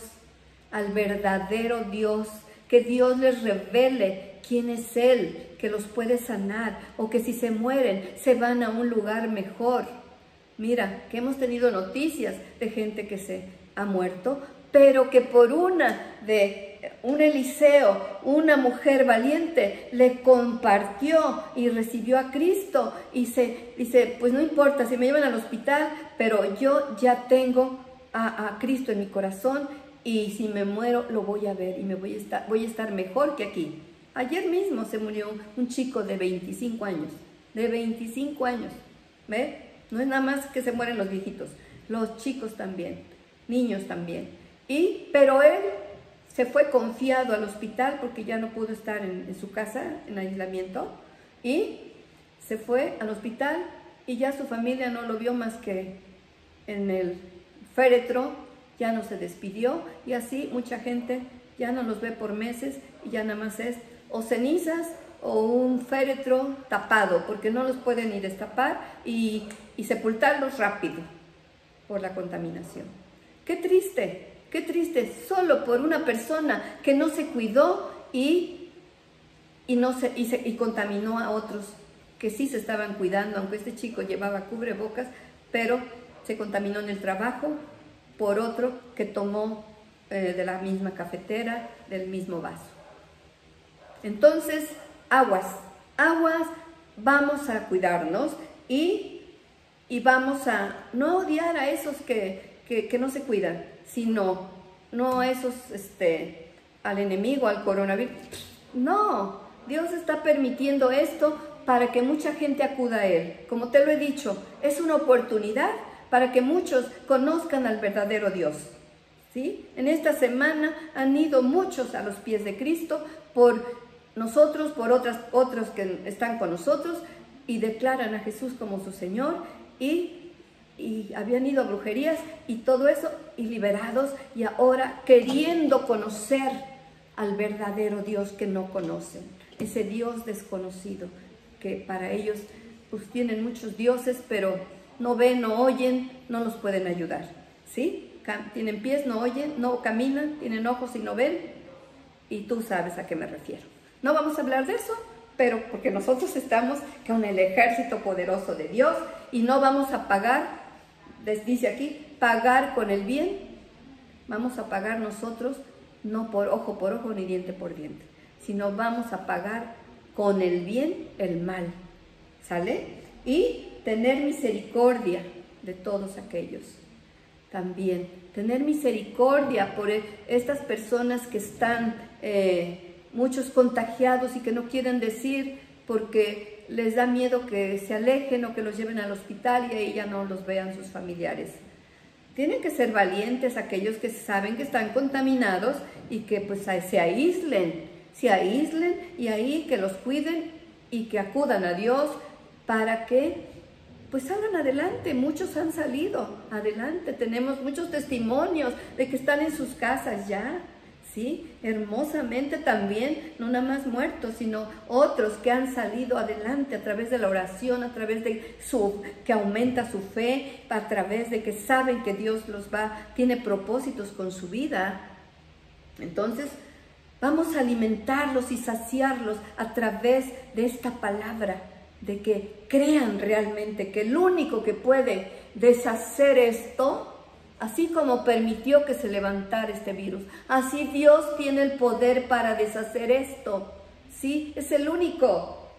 Speaker 1: al verdadero Dios, que Dios les revele quién es Él, que los puede sanar, o que si se mueren, se van a un lugar mejor. Mira, que hemos tenido noticias de gente que se ha muerto, pero que por una de un Eliseo, una mujer valiente, le compartió y recibió a Cristo y dice, pues no importa si me llevan al hospital, pero yo ya tengo a Cristo en mi corazón y si me muero lo voy a ver y voy a estar mejor que aquí. Ayer mismo se murió un chico de 25 años, ¿ve? No es nada más que se mueren los viejitos, los chicos también, niños también. Pero él se fue confiado al hospital porque ya no pudo estar en su casa, en aislamiento, y se fue al hospital y ya su familia no lo vio más que en el féretro, ya no se despidió y así mucha gente ya no los ve por meses y ya nada más es o cenizas o un féretro tapado porque no los pueden ni destapar y sepultarlos rápido por la contaminación. ¡Qué triste! ¡Qué triste! Solo por una persona que no se cuidó y contaminó a otros que sí se estaban cuidando, aunque este chico llevaba cubrebocas, pero se contaminó en el trabajo por otro que tomó de la misma cafetera, del mismo vaso. Entonces, aguas, vamos a cuidarnos y vamos a no odiar a esos que no se cuidan, sino no a esos, al enemigo, al coronavirus. No, Dios está permitiendo esto para que mucha gente acuda a Él. Como te lo he dicho, es una oportunidad para que muchos conozcan al verdadero Dios. ¿Sí? En esta semana han ido muchos a los pies de Cristo por nosotros, por otros que están con nosotros y declaran a Jesús como su Señor y habían ido a brujerías y todo eso y liberados y ahora queriendo conocer al verdadero Dios que no conocen, ese Dios desconocido que para ellos pues tienen muchos dioses pero no ven, no oyen, no los pueden ayudar, ¿sí? Tienen pies, no oyen, no caminan, tienen ojos y no ven y tú sabes a qué me refiero. No vamos a hablar de eso, pero porque nosotros estamos con el ejército poderoso de Dios y no vamos a pagar, les dice aquí, pagar con el bien, vamos a pagar nosotros, no por ojo ni diente por diente, sino vamos a pagar con el bien el mal, ¿sale? Y tener misericordia de todos aquellos. También tener misericordia por estas personas que están muchos contagiados y que no quieren decir porque les da miedo que se alejen o que los lleven al hospital y ahí ya no los vean sus familiares. Tienen que ser valientes aquellos que saben que están contaminados y que pues se aíslen y ahí que los cuiden y que acudan a Dios para que pues salgan adelante. Muchos han salido adelante, tenemos muchos testimonios de que están en sus casas ya, ¿sí? Hermosamente también, no nada más muertos, sino otros que han salido adelante a través de la oración, a través de que aumenta su fe, a través de que saben que Dios tiene propósitos con su vida. Entonces, vamos a alimentarlos y saciarlos a través de esta palabra, de que crean realmente que el único que puede deshacer esto, así como permitió que se levantara este virus, así Dios tiene el poder para deshacer esto, ¿sí? Es el único.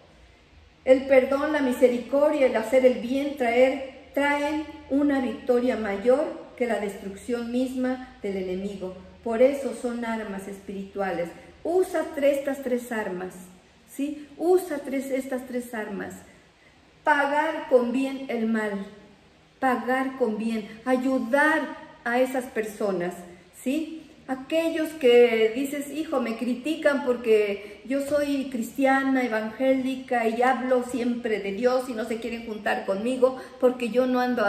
Speaker 1: El perdón, la misericordia, el hacer el bien traen una victoria mayor que la destrucción misma del enemigo. Por eso son armas espirituales. Usa estas tres armas, ¿sí? Usa estas tres armas. Pagar con bien el mal, pagar con bien, ayudar a esas personas, ¿sí? Aquellos que dices, hijo, me critican porque yo soy cristiana, evangélica y hablo siempre de Dios y no se quieren juntar conmigo porque yo no ando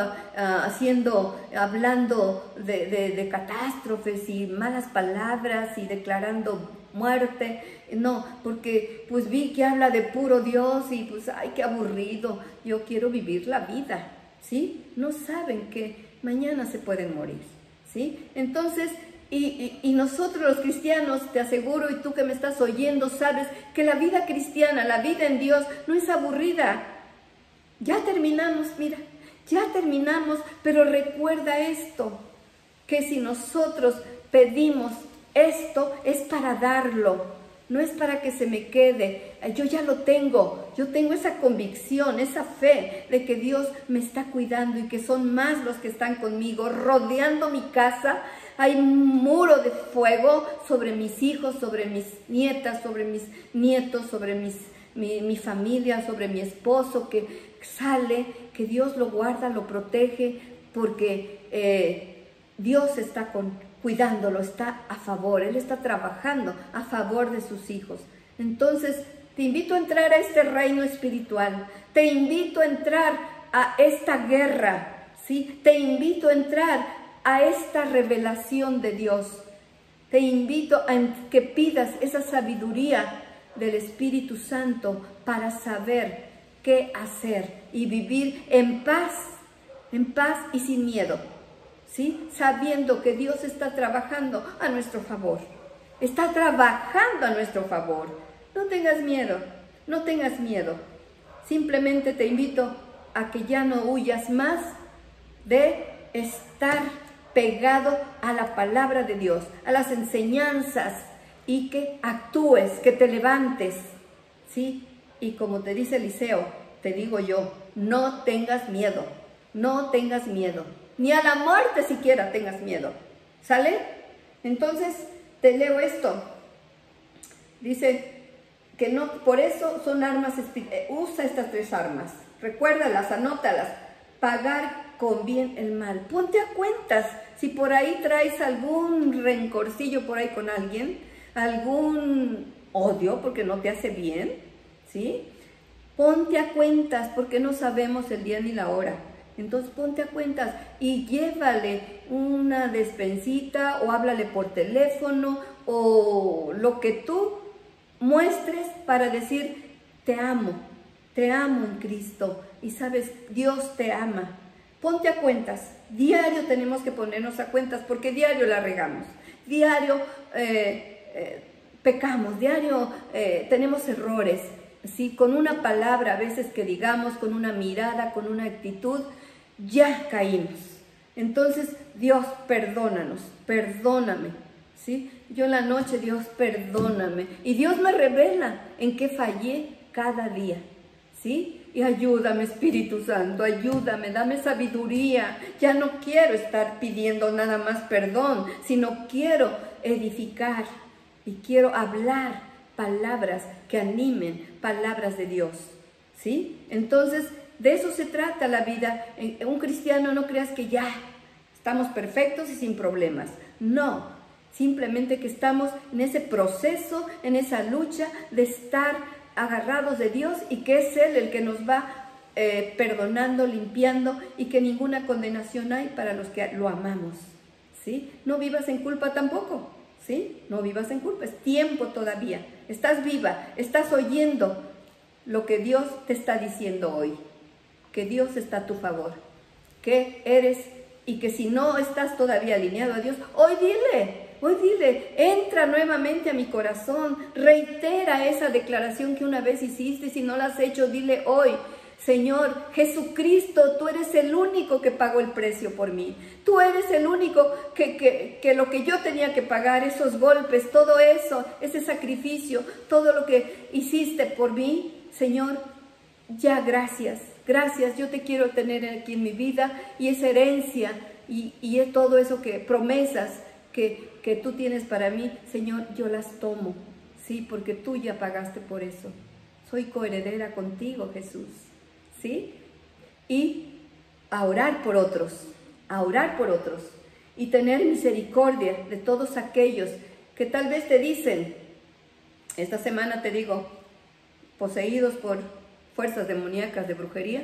Speaker 1: hablando de catástrofes y malas palabras y declarando muerte, no, porque pues vi que habla de puro Dios y pues ay, qué aburrido, yo quiero vivir la vida, ¿sí? No saben que mañana se pueden morir, ¿sí? Entonces, y nosotros los cristianos, te aseguro, y tú que me estás oyendo, sabes que la vida cristiana, la vida en Dios no es aburrida. Ya terminamos, mira, ya terminamos, pero recuerda esto, que si nosotros pedimos esto es para darlo. No es para que se me quede, yo ya lo tengo, yo tengo esa convicción, esa fe de que Dios me está cuidando y que son más los que están conmigo, rodeando mi casa. Hay un muro de fuego sobre mis hijos, sobre mis nietas, sobre mis nietos, sobre mi familia, sobre mi esposo que sale, que Dios lo guarda, lo protege, porque Dios está cuidándolo, está a favor, Él está trabajando a favor de sus hijos. Entonces, te invito a entrar a este reino espiritual, te invito a entrar a esta guerra, ¿sí? Te invito a entrar a esta revelación de Dios. Te invito a que pidas esa sabiduría del Espíritu Santo para saber qué hacer y vivir en paz y sin miedo. ¿Sí? Sabiendo que Dios está trabajando a nuestro favor. Está trabajando a nuestro favor. No tengas miedo, no tengas miedo. Simplemente te invito a que ya no huyas más de estar pegado a la palabra de Dios, a las enseñanzas, y que actúes, que te levantes, ¿sí? Y como te dice Eliseo, te digo yo, no tengas miedo, no tengas miedo. Ni a la muerte siquiera tengas miedo. ¿Sale? Entonces, te leo esto. Dice que no, por eso son armas, usa estas 3 armas. Recuérdalas, anótalas. Pagar con bien el mal. Ponte a cuentas. Si por ahí traes algún rencorcillo por ahí con alguien, algún odio porque no te hace bien, ¿sí? Ponte a cuentas porque no sabemos el día ni la hora. Entonces ponte a cuentas y llévale una despensita o háblale por teléfono o lo que tú muestres para decir te amo en Cristo y sabes, Dios te ama. Ponte a cuentas, diario tenemos que ponernos a cuentas porque diario la regamos, diario pecamos, diario tenemos errores, ¿sí? Con una palabra a veces que digamos, con una mirada, con una actitud, ya caímos. Entonces, Dios, perdónanos, perdóname, ¿sí? Yo en la noche, Dios, perdóname. Y Dios me revela en qué fallé cada día, ¿sí? Y ayúdame, Espíritu Santo, ayúdame, dame sabiduría. Ya no quiero estar pidiendo nada más perdón, sino quiero edificar y quiero hablar palabras que animen, palabras de Dios, ¿sí? Entonces, de eso se trata la vida. Un cristiano, no creas que ya estamos perfectos y sin problemas. No, simplemente que estamos en ese proceso, en esa lucha de estar agarrados de Dios y que es Él el que nos va perdonando, limpiando y que ninguna condenación hay para los que lo amamos, ¿sí? No vivas en culpa tampoco, ¿sí? No vivas en culpa, es tiempo todavía. Estás viva, estás oyendo lo que Dios te está diciendo hoy. Que Dios está a tu favor, que eres y que si no estás todavía alineado a Dios, hoy dile, entra nuevamente a mi corazón, reitera esa declaración que una vez hiciste, y si no la has hecho, dile hoy, Señor Jesucristo, tú eres el único que pagó el precio por mí, tú eres el único que lo que yo tenía que pagar, esos golpes, todo eso, ese sacrificio, todo lo que hiciste por mí, Señor, ya gracias. Gracias, yo te quiero tener aquí en mi vida y esa herencia y es todo eso que promesas que tú tienes para mí, Señor, yo las tomo, ¿sí? Porque tú ya pagaste por eso. Soy coheredera contigo, Jesús, ¿sí? Y a orar por otros y tener misericordia de todos aquellos que tal vez te dicen, esta semana te digo, poseídos por fuerzas demoníacas de brujería,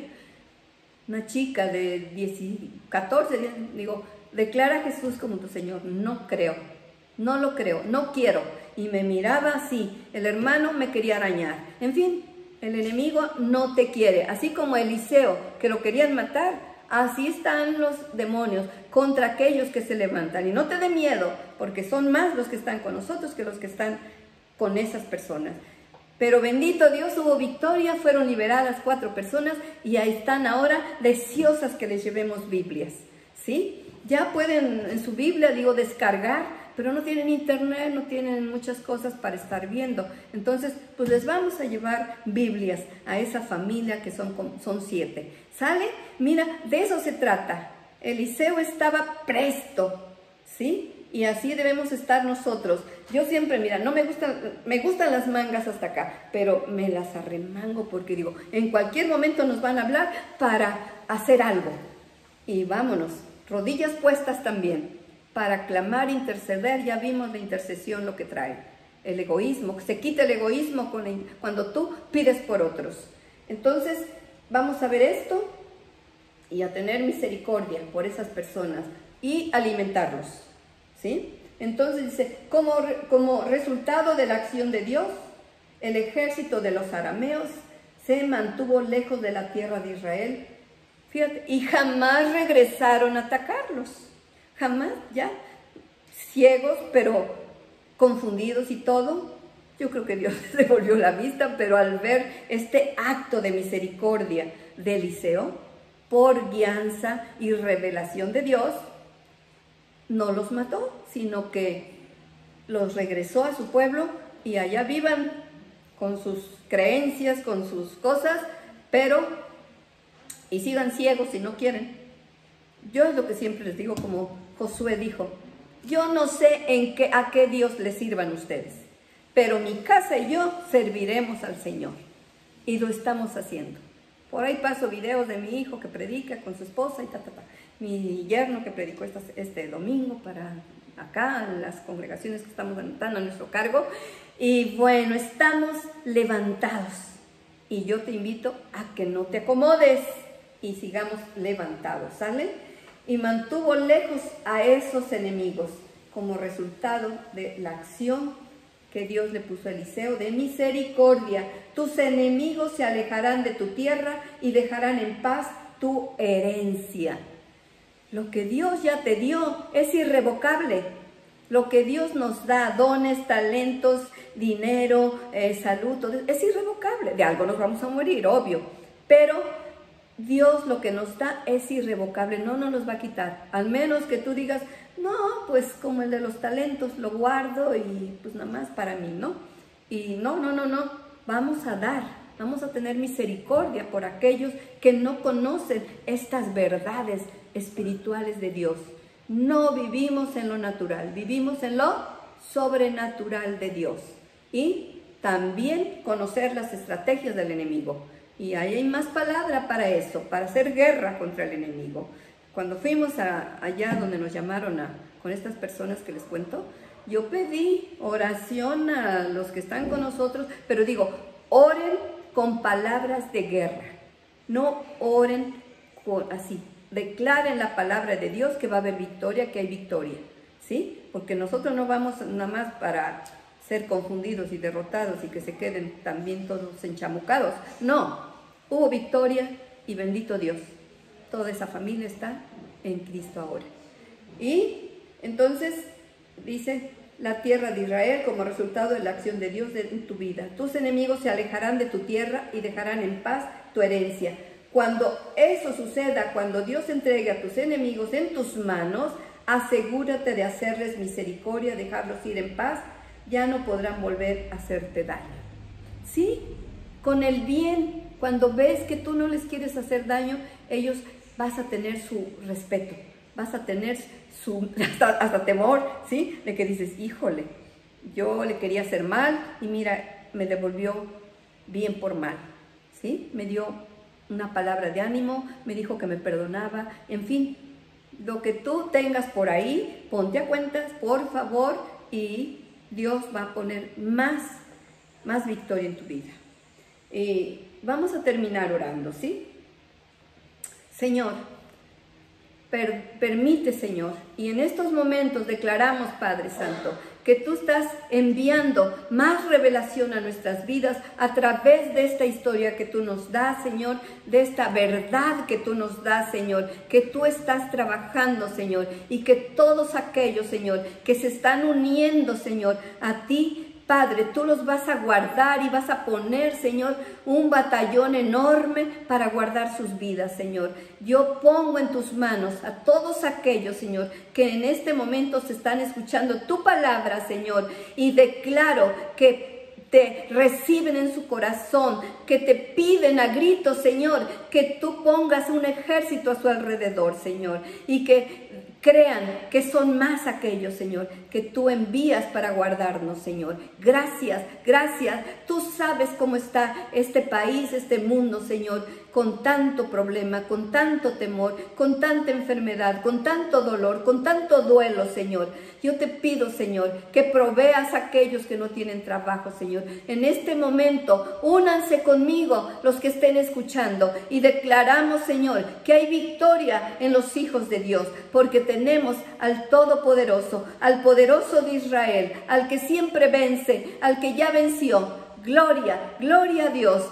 Speaker 1: una chica de 14 días, digo, declara a Jesús como tu Señor. No creo, no lo creo, no quiero. Y me miraba así, el hermano me quería arañar. En fin, el enemigo no te quiere. Así como Eliseo, que lo querían matar, así están los demonios contra aquellos que se levantan. Y no te dé miedo, porque son más los que están con nosotros que los que están con esas personas. Pero bendito Dios, hubo victoria, fueron liberadas 4 personas y ahí están ahora deseosas que les llevemos Biblias, ¿sí? Ya pueden en su Biblia, digo, descargar pero no tienen internet, no tienen muchas cosas para estar viendo. Entonces, pues les vamos a llevar Biblias a esa familia que son 7. ¿Sale? Mira, de eso se trata. Eliseo estaba presto, ¿sí? Y así debemos estar nosotros. Yo siempre, mira, no me gustan las mangas hasta acá, pero me las arremango porque digo, en cualquier momento nos van a hablar para hacer algo. Y vámonos, rodillas puestas también, para clamar, interceder. Ya vimos la intercesión lo que trae. El egoísmo, se quita el egoísmo cuando tú pides por otros. Entonces, vamos a ver esto y a tener misericordia por esas personas y alimentarlos, ¿sí? Entonces dice, como resultado de la acción de Dios, el ejército de los arameos se mantuvo lejos de la tierra de Israel. Fíjate, y jamás regresaron a atacarlos. Jamás, ya, ciegos, pero confundidos y todo. Yo creo que Dios les devolvió la vista, pero al ver este acto de misericordia de Eliseo, por guianza y revelación de Dios, no los mató, sino que los regresó a su pueblo y allá vivan con sus creencias, con sus cosas, y sigan ciegos si no quieren. Yo es lo que siempre les digo, como Josué dijo, yo no sé a qué Dios les sirvan ustedes, pero mi casa y yo serviremos al Señor. Y lo estamos haciendo. Por ahí paso videos de mi hijo que predica con su esposa y mi yerno que predicó este domingo para acá, en las congregaciones que estamos anotando a nuestro cargo. Y bueno, estamos levantados. Y yo te invito a que no te acomodes y sigamos levantados, ¿sale? Y mantuvo lejos a esos enemigos como resultado de la acción que Dios le puso a Eliseo de misericordia. Tus enemigos se alejarán de tu tierra y dejarán en paz tu herencia. Lo que Dios ya te dio es irrevocable. Lo que Dios nos da, dones, talentos, dinero, salud, todo, es irrevocable. De algo nos vamos a morir, obvio. Pero Dios lo que nos da es irrevocable, no nos los va a quitar. Al menos que tú digas, no, pues como el de los talentos, lo guardo y pues nada más para mí, ¿no? Y no. Vamos a dar, vamos a tener misericordia por aquellos que no conocen estas verdades espirituales de Dios. No vivimos en lo natural, vivimos en lo sobrenatural de Dios. Y también conocer las estrategias del enemigo. Y ahí hay más palabra para eso, para hacer guerra contra el enemigo. Cuando fuimos allá donde nos llamaron con estas personas que les cuento, yo pedí oración a los que están con nosotros, pero digo, oren con palabras de guerra. No oren así. Declaren la palabra de Dios que va a haber victoria, que hay victoria, ¿sí? Porque nosotros no vamos nada más para ser confundidos y derrotados y que se queden también todos enchamucados. No, hubo victoria y bendito Dios. Toda esa familia está en Cristo ahora. Y entonces dice, la tierra de Israel como resultado de la acción de Dios en tu vida. Tus enemigos se alejarán de tu tierra y dejarán en paz tu herencia. Cuando eso suceda, cuando Dios entregue a tus enemigos en tus manos, asegúrate de hacerles misericordia, dejarlos ir en paz. Ya no podrán volver a hacerte daño. ¿Sí? Con el bien, cuando ves que tú no les quieres hacer daño, ellos vas a tener su respeto, vas a tener hasta temor, ¿sí? De que dices, híjole, yo le quería hacer mal y mira, me devolvió bien por mal, ¿sí? Me dio una palabra de ánimo, me dijo que me perdonaba, en fin, lo que tú tengas por ahí, ponte a cuentas, por favor, y Dios va a poner más victoria en tu vida. Vamos a terminar orando, ¿sí? Señor, permite, Señor, y en estos momentos declaramos, Padre Santo, que tú estás enviando más revelación a nuestras vidas a través de esta historia que tú nos das, Señor, de esta verdad que tú nos das, Señor, que tú estás trabajando, Señor, y que todos aquellos, Señor, que se están uniendo, Señor, a ti, Padre, tú los vas a guardar y vas a poner, Señor, un batallón enorme para guardar sus vidas, Señor. Yo pongo en tus manos a todos aquellos, Señor, que en este momento se están escuchando tu palabra, Señor, y declaro que te reciben en su corazón, que te piden a gritos, Señor, que tú pongas un ejército a su alrededor, Señor, y que crean que son más aquellos, Señor, que tú envías para guardarnos, Señor. Gracias, gracias. Tú sabes cómo está este país, este mundo, Señor, con tanto problema, con tanto temor, con tanta enfermedad, con tanto dolor, con tanto duelo, Señor. Yo te pido, Señor, que proveas a aquellos que no tienen trabajo, Señor. En este momento, únanse conmigo los que estén escuchando y declaramos, Señor, que hay victoria en los hijos de Dios, porque tenemos al Todopoderoso, al poderoso de Israel, al que siempre vence, al que ya venció. Gloria, gloria a Dios.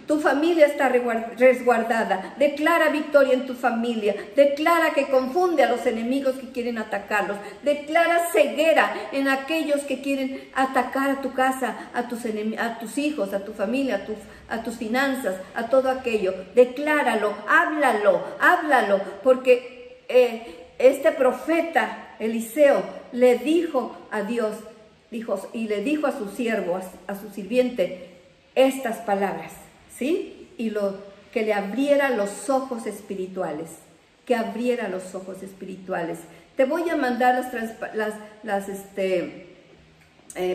Speaker 1: Tu familia está resguardada. Declara victoria en tu familia. Declara que confunde a los enemigos que quieren atacarlos. Declara ceguera en aquellos que quieren atacar a tu casa, a tus hijos, a tu familia, a tus finanzas, a todo aquello. Decláralo, háblalo, porque este profeta Eliseo le dijo a Dios, y le dijo a su siervo, a su sirviente, estas palabras. ¿Sí? Y que le abriera los ojos espirituales, que abriera los ojos espirituales. Te voy a mandar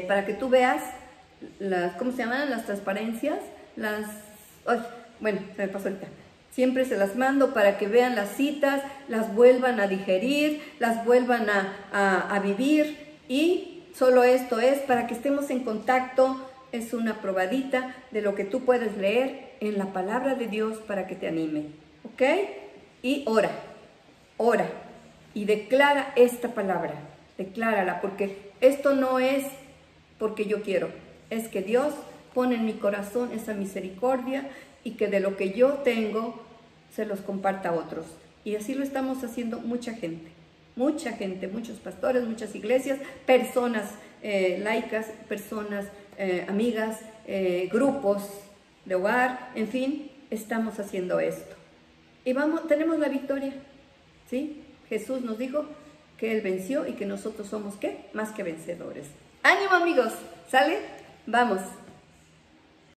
Speaker 1: para que tú veas, ¿cómo se llaman? Las transparencias, bueno, se me pasó ahorita. Siempre se las mando para que vean las citas, las vuelvan a digerir, las vuelvan a vivir, y solo esto es para que estemos en contacto. Es una probadita de lo que tú puedes leer en la palabra de Dios para que te anime, ¿ok? Y ora, y declara esta palabra, declárala, porque esto no es porque yo quiero, es que Dios pone en mi corazón esa misericordia y que de lo que yo tengo se los comparta a otros. Y así lo estamos haciendo mucha gente, muchos pastores, muchas iglesias, personas laicas, personas amigas, grupos de hogar, en fin, estamos haciendo esto. Y tenemos la victoria, ¿sí? Jesús nos dijo que Él venció y que nosotros somos, ¿qué? Más que vencedores. ¡Ánimo, amigos! ¿Sale? Vamos.